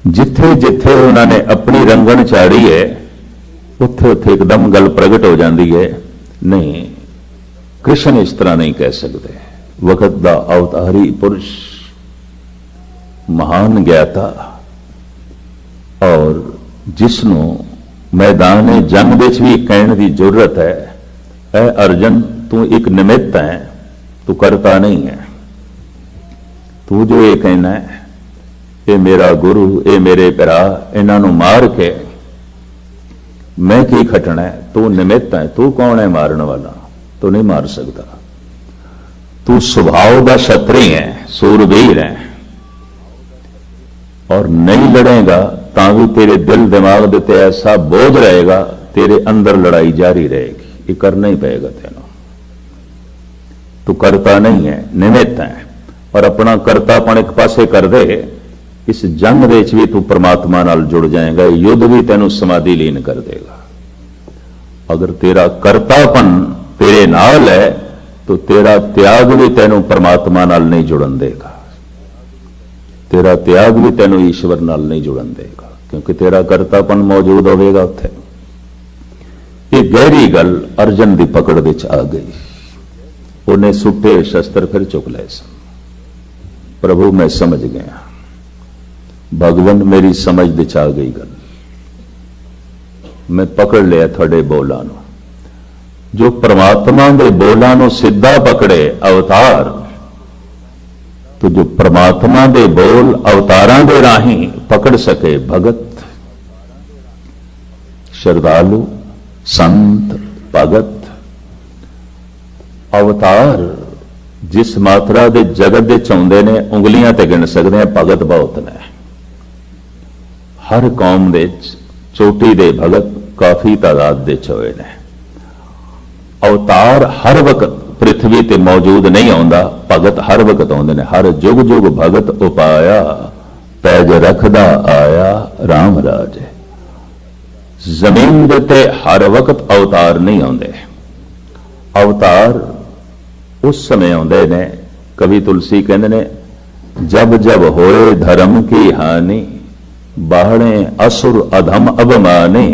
जिथे जिथे उन्होंने अपनी रंगन चाड़ी है उत्थे उत्थे एकदम गल प्रगट हो जाती है। नहीं, कृष्ण इस तरह नहीं कह सकते। वक्त का अवतारी पुरुष, महान ज्ञाता, और जिसनों मैदान जंग विच भी कहने की जरूरत है, ऐ अर्जन तू एक निमित्त है, तू करता नहीं है। तू जो ये कहना है ये मेरा गुरु, ये मेरे भरा, इन्हों मार के मैं की खटना है, तू निमित्त है। तू कौन है मारने वाला? तू नहीं मार सकता। तू स्वभाव का क्षत्रिय है, सूरवीर है, और नहीं लड़ेगा ता भी तेरे दिल दिमाग देते ऐसा बोझ रहेगा, तेरे अंदर लड़ाई जारी रहेगी। ये करना ही पड़ेगा तेनों। तू करता नहीं है, निमित्त है, और अपना करतापन एक पासे कर दे, इस जंग विच भी तू परमात्मा नाल जुड़ जाएगा। युद्ध भी तेनों समाधि लीन कर देगा। अगर तेरा करतापन तेरे नाल है तो तेरा त्याग भी तेनों परमात्मा नाल नहीं जुड़न देगा, तेरा त्याग भी तेनों ईश्वर नाल नहीं जुड़न देगा, क्योंकि तेरा करतापन मौजूद होगा उत्थे। ये गहरी गल अर्जन की पकड़ विच आ गई। उन्हें सुटे शस्त्र फिर चुक ले सन। प्रभु मैं समझ गया, भगवान मेरी समझ विच आ गई गल, मैं पकड़ लिया थोड़े बोलों नूं। जो परमात्मा के बोलों नूं सीधा पकड़े अवतार, तो जो परमात्मा के बोल अवतारां दे राही पकड़ सके भगत, श्रद्धालु, संत, भगत, अवतार जिस मात्रा के जगत के चाहते ने उंगलियां ते गिन सकते हैं। भगत बहुत ने, हर कौम दे चोटी दे भगत काफी तादाद दे होए ने। अवतार हर वक्त पृथ्वी ते मौजूद नहीं आउंदा, भगत हर वक्त आउंदे ने। हर जुग जुग भगत उपाया, पैज रखदा आया राम राज। जमीन ते हर वक्त अवतार नहीं आउंदे। अवतार उस समय आउंदे ने, कवि तुलसी कहंदे ने, जब जब होए धर्म की हानि, बाहणे असुर अधम अभिमानी,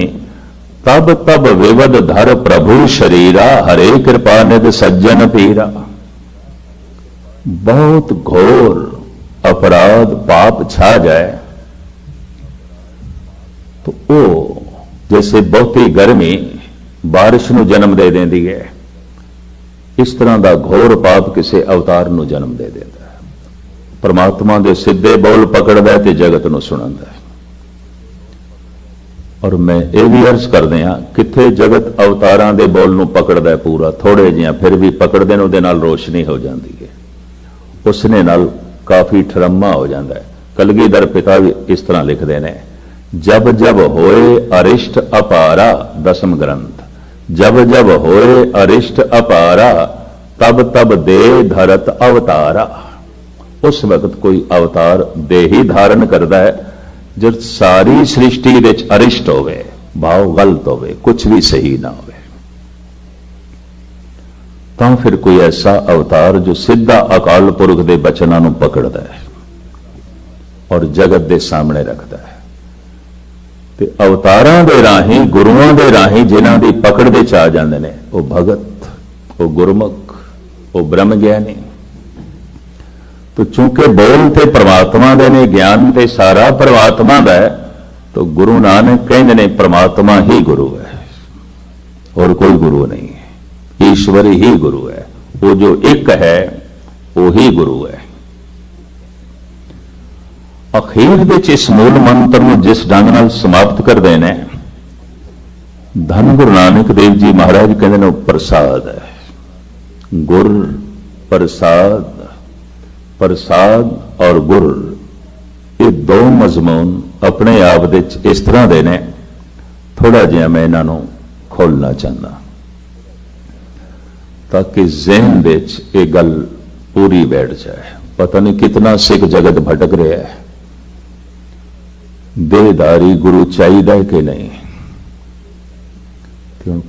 तब तब विवद धर प्रभु शरीरा, हरे कृपा निध सज्जन पीरा। बहुत घोर अपराध पाप छा जाए तो वो जैसे बहुती गर्मी बारिश नूं जन्म दे देंदी है, इस तरह का घोर पाप किसी अवतार नूं जन्म दे देता है। परमात्मा के सीधे बोल पकड़दा ते जगत नूं सुणांदा है। और मैं ये भी अर्ज कर दिया, किथे जगत अवतारां दे बोल नूं पकड़दा है पूरा, थोड़े जिहा फिर भी पकड़दे ने, उहदे नाल रोशनी हो जाती है, उसने नाल काफी ठरम्मा हो जाता है। कलगीधर पिता भी इस तरह लिखते हैं, जब जब होए अरिष्ट अपारा, दसम ग्रंथ, जब जब होए अरिष्ट अपारा, तब तब दे धरत अवतारा। उस वक्त कोई अवतार दे ही धारण करता है जब सारी सृष्टि विच अरिष्ट होवे, भाव गलत होवे, कुछ भी सही ना होवे, तो फिर कोई ऐसा अवतार जो सीधा अकाल पुरख के बचनों नूं पकड़दा है और जगत के सामने रखता है। ਤੇ ਅਵਤਾਰਾਂ ਦੇ ਰਾਹੀਂ, ਗੁਰੂਆਂ ਦੇ ਰਾਹੀਂ ਜਿਨ੍ਹਾਂ ਦੀ ਪਕੜ ਦੇ ਚ ਆ ਜਾਂਦੇ ਨੇ, ਉਹ ਭਗਤ, ਉਹ ਗੁਰਮੁਖ, ਉਹ ਬ੍ਰਹਮ ਗਿਆਨੀ। तो चूंकि बोल ते परमात्मा दे ने, ज्ञान ते सारा परमात्मा दा है, तो गुरु नानक कहते ने परमात्मा ही गुरु है और कोई गुरु नहीं है। ईश्वर ही गुरु है, वो जो एक है वो ही गुरु है। अखीर विच इस मूल मंत्र में जिस ढंग नाल समाप्त कर देने, धन गुरु नानक देव जी महाराज कहते हैं प्रसाद है। गुर प्रसाद, प्रसाद और गुर, ये दो मजमून अपने आप दे इस तरह दे ने, थोड़ा जिहा मैं इन्हां खोलना चाहना ताकि जहन दे ये गल पूरी बैठ जाए। पता नहीं कितना सिख जगत भटक रहा है। देहधारी गुरु चाहिए कि नहीं?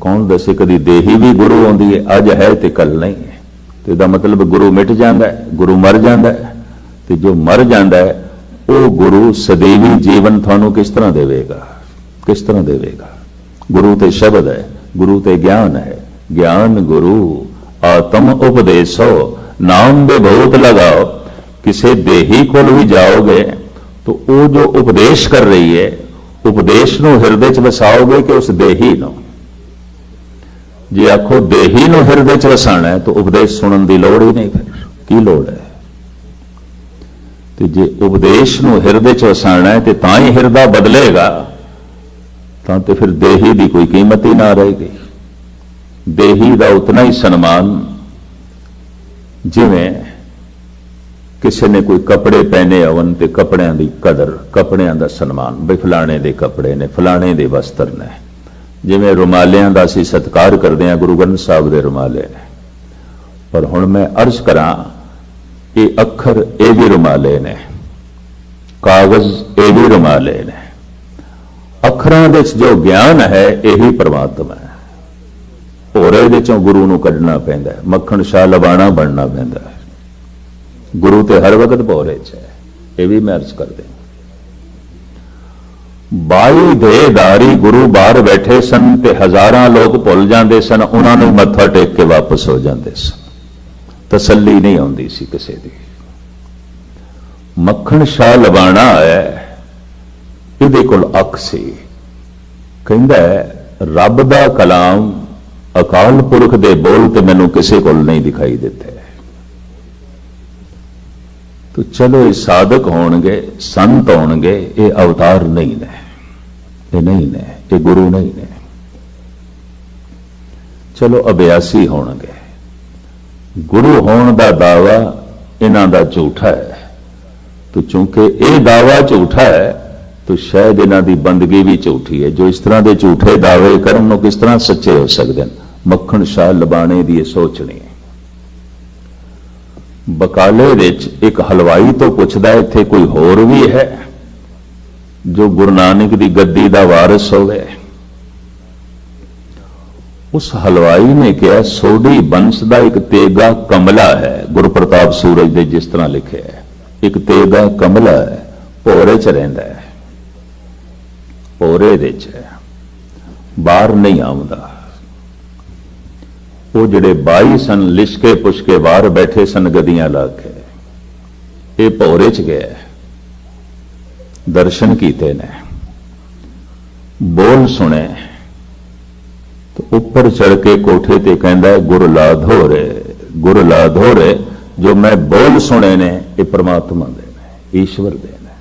कौन दसे कदी देही भी गुरु आती है, अज है तो कल नहीं है। तो इसका मतलब गुरु मिट जाता है, गुरु मर जाता है। तो जो मर जाता है वो गुरु सदैवी जीवन थानू किस तरह देवेगा? किस तरह देवेगा? गुरु ते शब्द है, गुरु ते ज्ञान है। ज्ञान गुरु आत्म उपदेशो, नाम दे बहुत लगाओ। किसी देही को भी जाओगे तो वो जो उपदेश कर रही है, उपदेश नू हृदय च वसाओगे कि उस देही नू? जे आखो देही नू हृदय च वसाना है तो उपदेश सुनने की लोड़ ही नहीं, फिर की लोड़ है? तो जे उपदेश नू हृदय च वसाना है तो तां ही हृदय बदलेगा, तो फिर देही की कोई कीमत ही ना रहेगी। देही का उतना ही सन्मान जिवें किसी ने कोई कपड़े पहने होवन ते कपड़ियां की कदर, कपड़ियां का सन्मान, बई फलाने के कपड़े ने, फलाने के वस्त्र ने। जिवें रुमालियां का असीं सत्कार करते हैं, गुरु ग्रंथ साहब के रुमाले ने। पर हुण मैं अर्ज करा, ये अखर ये भी रुमाले ने, कागज ये भी रुमाले ने। अखरां दे जो ज्ञान है यही परमात्मा है। भोरे दे चों गुरु नूं कढना पैंदा है, मक्खण शाह लबाणा बनना पैंदा है। गुरु ते हर वक्त भोरे च है, ये भी मैं अर्ज कर दें। 22 देहधारी गुरु बाहर बैठे सन ते हजारां लोग भुल जाते सन, उन्होंने मत्था टेक के वापस हो जाते सन। तसल्ली नहीं आती सी किसी की। मक्खण शाह लबाणा है, इहदे कोल अख सी, कहंदा है रब दा कलाम अकाल पुरख दे बोल ते मैनूं किसी कोल नहीं दिखाई देते। तो चलो ये साधक होणगे, संत होणगे, ये अवतार नहीं ने, ये नहीं ने, ये गुरु नहीं ने। चलो अभ्यासी होणगे। गुरु होण दा दावा इन्हां दा झूठा है। तो चूंकि ये दावा झूठा है तो शायद इन्हां दी बंदगी भी झूठी है। जो इस तरह के झूठे दावे करन नूं किस तरह सच्चे हो सकते हैं? मक्खण शाह लबाणे दी सोचनी है। बकाले विच एक हलवाई तो पुछदा इत्थे कोई होर भी है जो गुरु नानक की गद्दी का वारिस होवे? उस हलवाई ने कहा सोडी बंश का एक तेगा कमला है। गुरु प्रताप सूरज दे जिस तरह लिखे है, एक तेगा कमला है, भोरे च रहिंदा है, भोरे दे च बाहर नहीं आउंदा। वो जिहड़े 22 सन लिशके पुछके बाहर बैठे सन गद्दियां ला के, ये भोरे च गया, दर्शन कीते ने, बोल सुने, तो ऊपर चढ़ के कोठे ते कहंदा है गुरु गुरु लाधो रे, जो मैं बोल सुने ने ये परमात्मा दे ने, ईश्वर दे ने।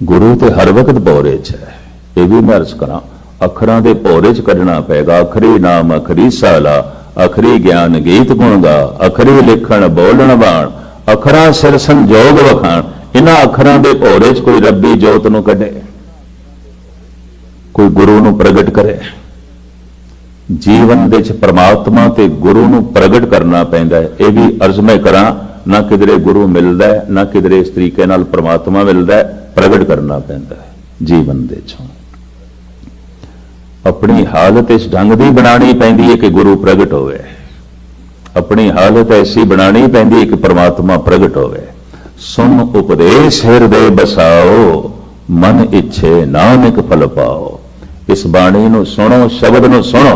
गुरु ते हर वक्त भोरे च है। ये भी मैं अर्ज करा, अखरां दे भोरे च कढना पेगा। अखरी नाम अखरी साला, अखरी ज्ञान गीत गुण गा, अखरी लिखण बोलण बाण, अखरां सिर संजोग वखाण। इन्हां अखरां दे भोरे च कोई रब्बी जोत नूं कढे, कोई गुरु नूं प्रगट करे। जीवन दे च परमात्मा ते गुरु नूं प्रगट करना पैंदा है। यह भी अर्ज मैं करा, ना किधरे गुरु मिलता है, ना किधरे इस तरीके नाल परमात्मा मिलता है। प्रगट करना पैंदा है जीवन दे चों। अपनी हालत इस ढंग की बनानी पैंदी है कि गुरु प्रगट होवे। अपनी हालत ऐसी बनानी पैंदी है कि परमात्मा प्रगट होवे। सुन उपदेश हृदय बसाओ, मन इच्छे नानक फल पाओ। इस बाणी ਨੂੰ ਸੁਣੋ, ਸ਼ਬਦ ਨੂੰ ਸੁਣੋ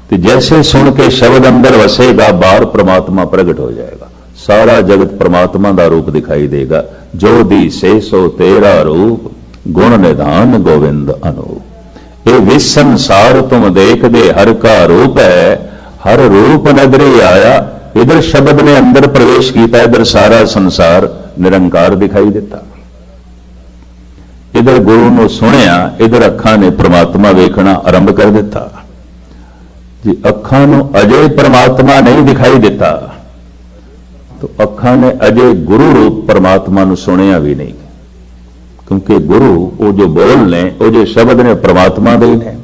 ਤੇ जैसे सुन के शब्द अंदर वसेगा बाहर परमात्मा प्रगट हो जाएगा। सारा जगत परमात्मा का रूप दिखाई देगा। जो दी से सो तेरा रूप गुण निधान गोविंद अनूप। ये विश्व संसार तुम देख दे हर का रूप है, हर रूप नगरे आया। इधर शब्द ने अंदर प्रवेश किया, इधर सारा संसार निरंकार दिखाई देता। इधर गुरु ने सुनिया, इधर अखां ने परमात्मा वेखना आरंभ कर दिता। जी अखां नूं अजे परमात्मा नहीं दिखाई देता तो अखां ने अजे गुरु रूप परमात्मा नूं सुनिया भी नहीं, क्योंकि गुरु वो जो बोल ने, वो जो शब्द ने परमात्मा दे ने।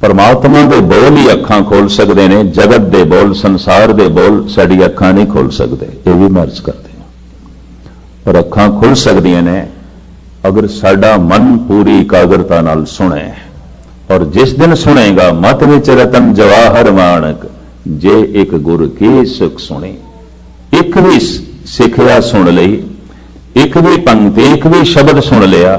परमात्मा के बोल ही अखां खोल सकते हैं, जगत के बोल, संसार के बोल साडी अखां नहीं खोल सकते। ये भी मर्ज करते हैं, पर अखां खुल सकदियां ने अगर साडा मन पूरी एकाग्रता नाल सुने। और जिस दिन सुनेगा मत विच रतन जवाहर माणक, जे एक गुर की सुख सुनी। एक भी सिखिया सुन ली, एक भी पंक्ति, एक भी शब्द सुन लिया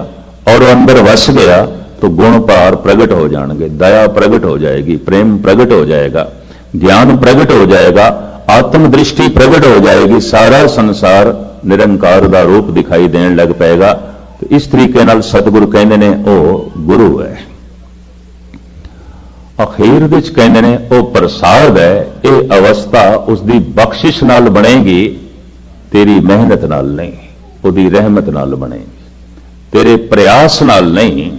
और अंदर वस गया तो गुण पार प्रगट हो जाएंगे, दया प्रगट हो जाएगी, प्रेम प्रगट हो जाएगा, ज्ञान प्रगट हो जाएगा, आत्म दृष्टि प्रगट हो जाएगी। सारा संसार निरंकार का रूप दिखाई देने लग पाएगा। तो इस तरीके नाल सतगुरु कहते ने वो गुरु है। अखीर विच कहते ने वो प्रसाद है। ये अवस्था उसकी बख्शिश नाल बनेगी, तेरी मेहनत नाल नहीं, उसकी रहमत नाल बनेगी, तेरे प्रयास नाल नहीं,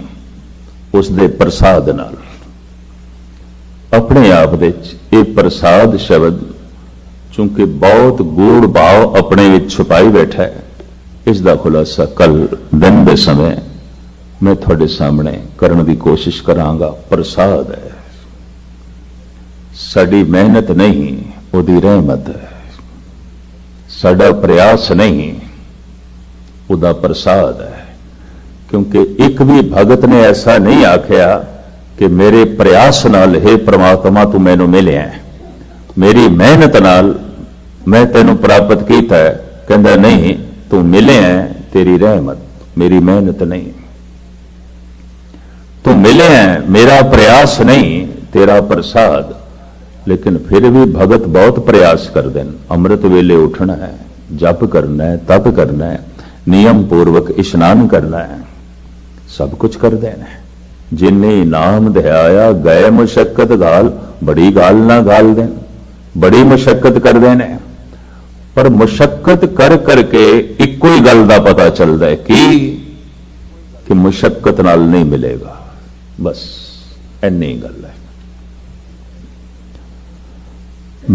उसके प्रसाद नाल। अपने आप विच ये प्रसाद शब्द चूंकि बहुत गूढ़ भाव अपने विच छुपाई बैठा है, इसका खुलासा कल दिन के समय मैं थोड़े सामने करने की कोशिश करांगा। प्रसाद है, साडी मेहनत नहीं, उहदी रहमत है। साडा प्रयास नहीं, उहदा प्रसाद है। क्योंकि एक भी भगत ने ऐसा नहीं आख्या कि मेरे प्रयास नाल हे परमात्मा तू मैनू मिले है, मेरी मेहनत नाल मैं तेनू प्राप्त किया है। कहता नहीं, तू मिले है, तेरी रहमत, मेरी मेहनत नहीं। तू मिले है, मेरा प्रयास नहीं, तेरा प्रसाद। लेकिन फिर भी भगत बहुत प्रयास कर दें। अमृत वेले उठना है, जप करना है, तप करना है, नियम पूर्वक इशनान करना है, सब कुछ कर देना है। जिन्हें नाम ध्याया गए मुशक्कत गाल, बड़ी गाल ना गाल दें, बड़ी मुशक्कत कर देना है। पर मुशक्कत कर करके इको ही गल का पता चलता है कि मुशक्कत नाल नहीं मिलेगा। बस इन्नी गल है।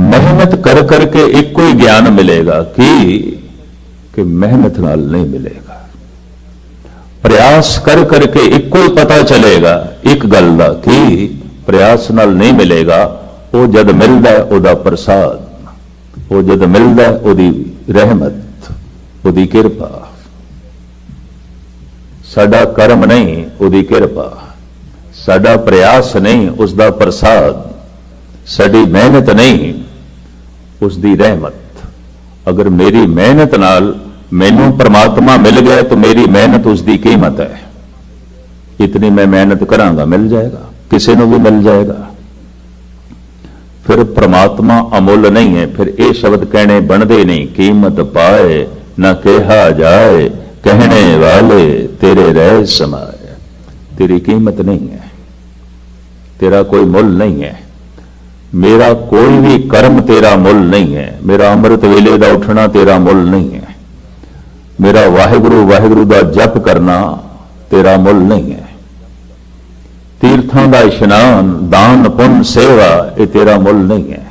मेहनत कर करके एक कोई ज्ञान मिलेगा कि मेहनत नाल नहीं मिलेगा। प्रयास कर करके एक कोई पता चलेगा एक गल का कि प्रयास नाल नहीं मिलेगा। वो जद मिलता है उहदा प्रसाद, वो जद मिलता है उहदी रहमत, उहदी किरपा। साडा कर्म नहीं, उहदी किरपा। साडा प्रयास नहीं, उसका प्रसाद। साडी मेहनत नहीं, उसकी रहमत। अगर मेरी मेहनत नाल मैनू परमात्मा मिल गया तो मेरी मेहनत उसकी कीमत है। इतनी मैं मेहनत करांगा, मिल जाएगा, किसी को भी मिल जाएगा। फिर परमात्मा अमुल नहीं है। फिर ये शब्द कहने बनते नहीं, कीमत पाए न कहा जाए, कहने वाले तेरे रह समाए। तेरी कीमत नहीं है, तेरा कोई मुल नहीं है, मेरा कोई भी कर्म तेरा मुल नहीं है, मेरा अमृत वेले का उठना तेरा मुल नहीं है, मेरा वाहिगुरु वाहिगुरु का जप करना तेरा मुल नहीं है, तीर्थों का इशनान, दान पुण्य सेवा ये तेरा मुल नहीं है,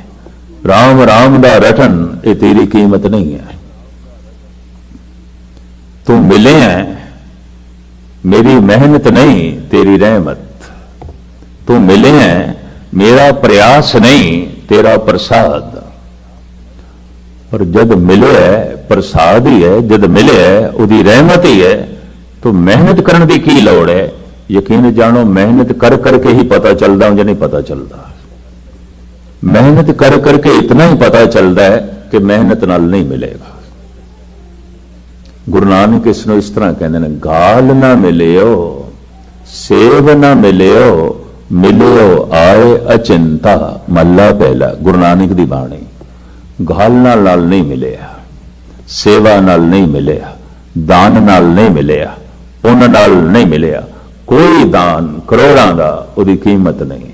राम राम का रटन ये तेरी कीमत नहीं है। तू मिले है, मेरी मेहनत नहीं, तेरी रहमत। तू मिले है, मेरा प्रयास नहीं, तेरा प्रसाद। और जद मिले है प्रसाद ही है, जद मिले है उसकी रहमत ही है, तो मेहनत करने की की लोड़ है। यकीन जानो मेहनत कर करके ही पता चलता, मुझे नहीं पता चलता। मेहनत कर करके इतना ही पता चलता है कि मेहनत नाल नहीं मिलेगा। गुरु नानक इसनों इस तरह कहते हैं, गाल ना मिलियो सेव ना मिलियो मिलियो आए अचिंता। मल्ला पहला गुरु नानक दी बाणी। गाल नाल नहीं मिलिया, सेवा नाल नहीं मिलिया, दान नाल नहीं मिलिया, पुन नाल नहीं मिलिया। कोई दान करोड़ां दा उसकी कीमत नहीं,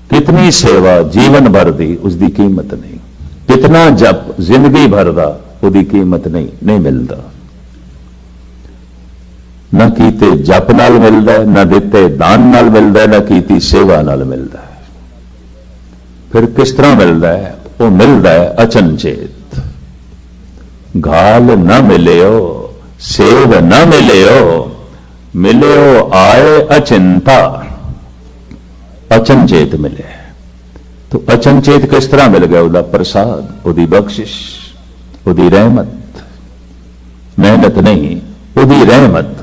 कितनी सेवा जीवन भर दी उसकी कीमत नहीं, कितना जप जिंदगी भर दा उसकी कीमत नहीं मिलता। न कीते जप नाल मिलता है, न दिते दान नाल मिलता है, न कीती सेवा नाल मिलता है। फिर किस तरह मिलता है? वो मिलता है अचनचेत। गाल न मिलियो सेव न मिलियो मिलियो आए अचिंता। अचनचेत मिले तो अचनचेत किस तरह मिल गया? उसका प्रसाद, उसकी बख्शिश, उसकी रहमत। मेहनत नहीं, उसकी रहमत।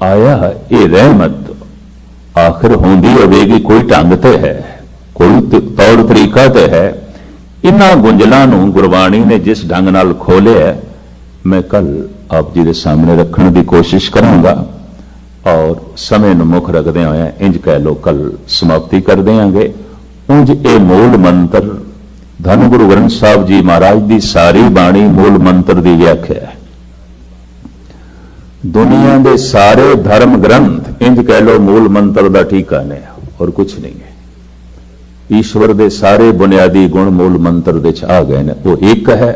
आया ये रहमत आखिर होंदी होगी, कोई ढंग तो है, कोई तौर तरीका तो है। इन्हां गुंजलों गुरबाणी ने जिस ढंग नाल खोलिया, मैं कल आप जी के सामने रखने की कोशिश करांगा और समय नूं मुख रखदे होए इंज कह लो कल समाप्ति कर देंगे। उंज ये मूल मंत्र धन गुरु ग्रंथ साहब जी महाराज की सारी बाणी मूल मंत्र की व्याख्या है। दुनिया के सारे धर्म ग्रंथ इंज कह लो मूल मंत्र का ठीका ने, और कुछ नहीं है। ईश्वर के सारे बुनियादी गुण मूल मंत्र दे आ गए हैं। वो एक है,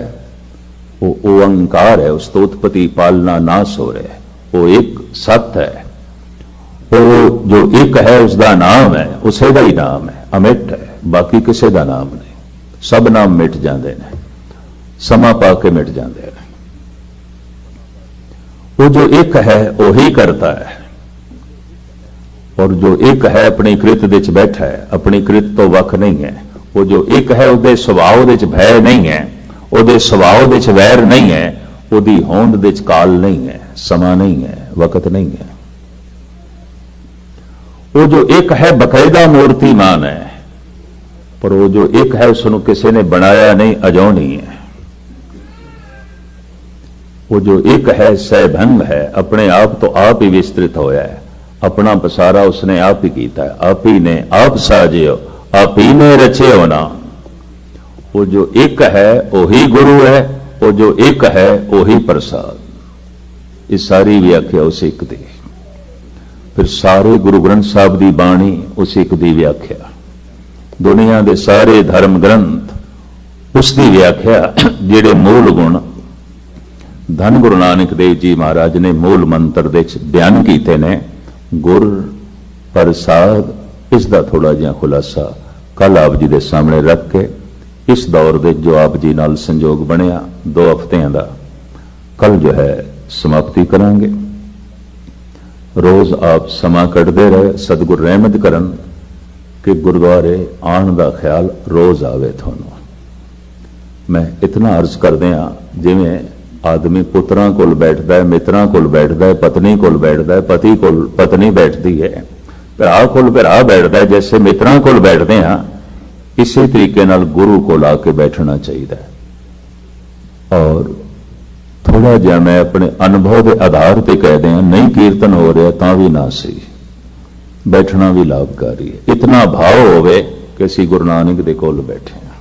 वो ओंकार है, उसतो उत्पत्ति पालना नाश हो रहा है। वो एक सत्य है, वो जो एक है उसका नाम है, उसे का ही नाम है, अमिट है, बाकी किसी का नाम नहीं। सब नाम मिट जाते हैं, समा पा के मिट जाते हैं। वो जो एक है वो ही करता है, और जो एक है अपनी कृत विच बैठा है, अपनी कृत तो वख नहीं है। वो जो एक है उसके सुभाव विच भय नहीं है, उसके सुभाव विच वैर नहीं है, उसकी होंद विच काल नहीं है, समा नहीं है, वक्त नहीं है। वो जो एक है बकायदा मूर्तिमान है, पर वो जो एक है उसनों किसी ने बनाया नहीं, अजो नहीं है। वो जो एक है सहभंग है, अपने आप तो आप ही विस्तृत होया है, अपना पसारा उसने आप ही कीता है, आप ही ने आप साजियो, आप ही ने रचे होना। वो जो एक है वही गुरु है, वो जो एक है वही प्रसाद। इस सारी व्याख्या उस एक दी। फिर सारे गुरु ग्रंथ साहब की बाणी उस एक दी व्याख्या, दुनिया के सारे धर्म ग्रंथ उसकी व्याख्या। जेड़े मूल गुण धन गुरु नानक देव जी महाराज ने मूल मंत्र दे बयान किए ने, गुर प्रसाद, इसका थोड़ा जिहा खुलासा कल आप जी के सामने रख के इस दौर दे जो आप जी नाल संजोग बनया 2 हफ्तियां का, कल जो है समाप्ति करांगे। रोज आप समा कटते रहे, सतगुर रहमत करन कि गुरुद्वारे आने का ख्याल रोज आवे थानू। मैं इतना अर्ज कर दिया, जिवें आदमी पुत्रां कोल बैठता है, मित्रां कोल बैठता है, पत्नी कोल बैठता है, पति कोल पत्नी बैठती है, भरा कोल भरा बैठता है, जैसे मित्रां कोल बैठते हैं इसी तरीके नाल गुरु कोल आके बैठना चाहिए। और थोड़ा जिहा मैं अपने अनुभव के आधार पर कह दें, नहीं कीर्तन हो रहा तां भी ना सही, बैठना भी लाभकारी है। इतना भाव होवे कि असीं गुरु नानक दे कोल बैठे हैं,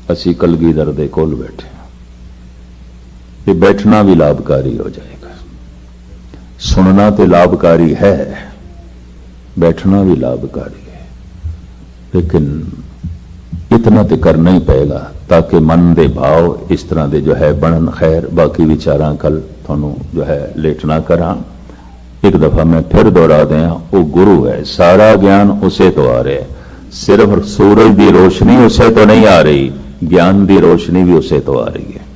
असीं कलगीधर दे कोल बैठे हैं, ये बैठना भी लाभकारी हो जाएगा। सुनना तो लाभकारी है, बैठना भी लाभकारी है, लेकिन इतना तो करना ही पड़ेगा ताकि मन के भाव इस तरह के जो है बनन। खैर बाकी विचारां कल थानू जो है लेटना करा। एक दफा मैं फिर दोहरा दें, वो गुरु है, सारा ज्ञान उसे तो आ रहा है, सिर्फ सूरज की रोशनी उसे तो नहीं आ रही, ज्ञान की रोशनी भी उसे तो आ रही है।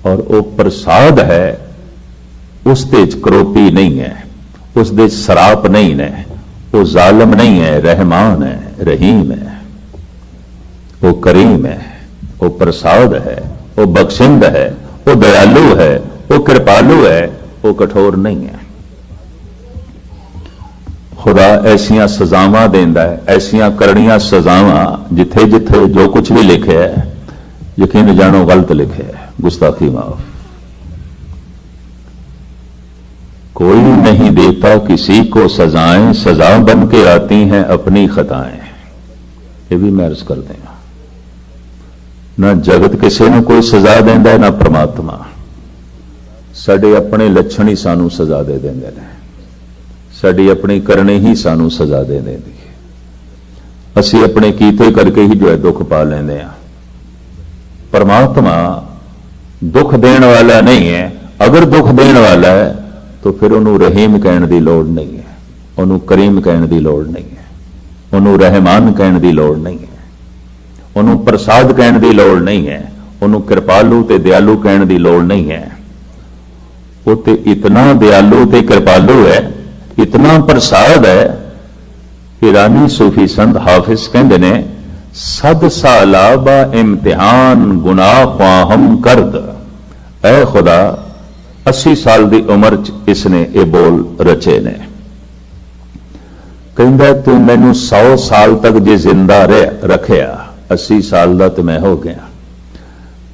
और वो प्रसाद है, उसते करोपी नहीं है, उसदे सराप नहीं है, वो जालिम नहीं है, रहमान है, रहीम है, वो करीम है, वो प्रसाद है, वो बख्शिंद है, वो दयालु है, वो कृपालु है, वो कठोर नहीं है। खुदा ऐसियां सजावां देंदा है, ऐसियां करनियां सजावां, जिथे जिथे जो कुछ भी लिखे है यकीन जानो गलत लिखे है, गुस्ताखी माफ। कोई नहीं देता किसी को सजाएं, सजा बन के आती हैं अपनी खताएं। ये भी मैं अर्ज करते हैं, ना जगत किसी ने कोई सजा देंदा, ना परमात्मा। साडे अपने लक्षण ही सानू सजा दे देंदे ने, साडी अपनी करनी ही सानू सजा दे देंदी है। असी अपने कीते करके ही जो है दुख पा लेंदे आ। परमात्मा दुख देने वाला नहीं है। अगर दुख देने वाला है तो फिर उन्होंने रहीम कहने की लोड़ नहीं है, उन्होंने करीम कहने की लोड़ नहीं है, उन्होंने रहमान कहने की लोड़ नहीं है, उन्होंने प्रसाद कहने की लोड़ नहीं है, उन्होंने कृपालु ते दयालु कहने की लोड़ नहीं है। वो ते इतना दयालु ते कृपालु है, इतना प्रसाद है कि ईरानी सूफी संत हाफिज कहते ने, सद साला बा इम्तिहान गुनाह ख्वाहम करद। ऐ खुदा 80 साल की उम्र च इसने ये बोल रचे ने। कहता तू मैनू 100 साल तक जे जिंदा रखिया, 80 साल का तो मैं हो गया,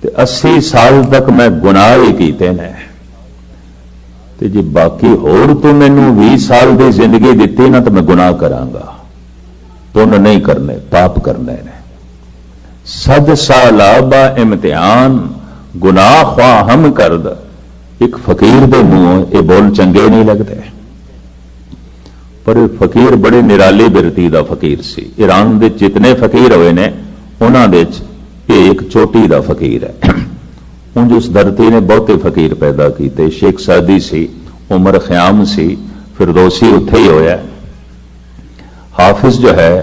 ते 80 साल तक मैं गुनाह ही कीते ने, ते जे बाकी होर तू मैनू 20 साल की जिंदगी दिती ना तो मैं गुनाह करांगा। पुण्य नहीं करने, पाप करने ने। सद साला बा इम्तिहान गुनाह ख्वाहम करद। एक फकीर दे मुंह ये बोल चंगे नहीं लगते, पर फकीर बड़े निराली बिरती का फकीर सी। ईरान के जितने फकीर हुए ने उन्होंने एक चोटी का फकीर है। उंज उस धरती ने बहुते फकीर पैदा किए। शेख सादी सी, उमर ख्याम सी, फिरदौसी उत्थे ही होया, हाफिज जो है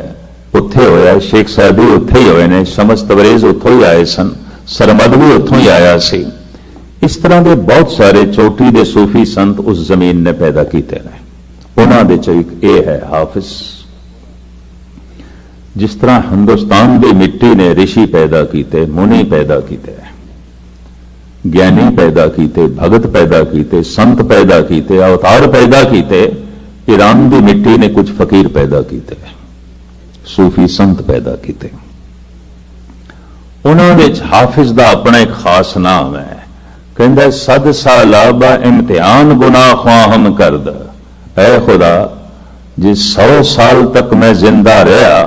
उत्थे होया, शेख सादी उत्थे ही होए ने, शमस तबरेज उत्थों ही आए सन, सरमद भी उत्थों ही आया सी। इस तरह के बहुत सारे चोटी के सूफी संत उस जमीन ने पैदा किए हैं। उन्होंने एक ये है हाफिज। जिस तरह हिंदुस्तान की मिट्टी ने ऋषि पैदा किए, मुनि पैदा किए, ज्ञानी पैदा किए, भगत पैदा किए, संत पैदा किए, अवतार पैदा किए, ईरान की मिट्टी ने कुछ फकीर पैदा किए, सूफी संत पैदा किए। उन्होंने हाफिज का अपना एक खास नाम है। कहता सद साला बा इम्तिहान गुनाह ख्वाहम करद। ऐ खुदा जी 100 साल तक मैं जिंदा रहा,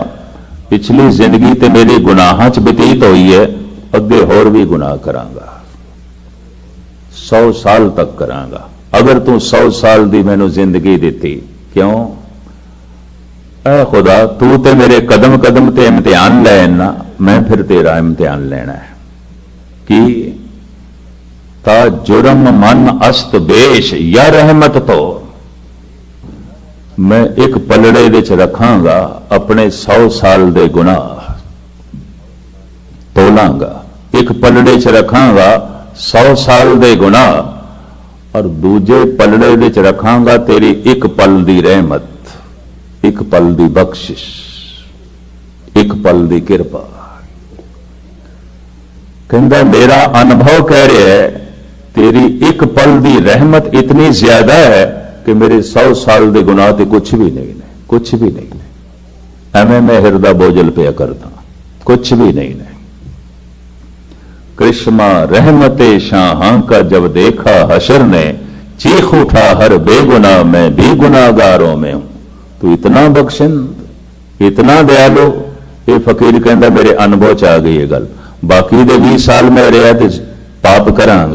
पिछली जिंदगी तो मेरी गुनाह च बतीत हुई है, अगे होर भी गुनाह करांगा, 100 साल तक करांगा। अगर तू 100 साल की मैनू जिंदगी दी, क्यों? ऐ खुदा तू तो मेरे कदम कदम ते इम्तिहान लेना, मैं फिर तेरा इम्तिहान लेना है। कि ता जुर्म मन अस्त बेश या रहमत तो, मैं एक पलड़े दे च रखांगा अपने 100 साल दे गुनाह, तोलांगा। एक पलड़े च रखांगा 100 साल दे गुनाह, और दूजे पलड़े दे च रखांगा तेरी एक पल दी रहमत, एक पल दी बख्शिश, एक पल दी किरपा। कहता मेरा अनुभव कह रहा है तेरी एक पल दी रहमत इतनी ज्यादा है कि मेरे 100 साल के गुनाह ते कुछ भी नहीं ने, कुछ भी नहीं ने। एवं मैं हिरदा बोझल पिया करता, कुछ भी नहीं ने। कृष्मा रहमते शाह का जब देखा हशर ने, चीख उठा हर बेगुनाह मैं भी गुनाहगारों में हूं। तू इतना बख्शिंद, इतना दयालु। ये फकीर कहता मेरे अनुभव च आ गई है गल, बाकी दे 20 साल में रहा तो पाप करांगा।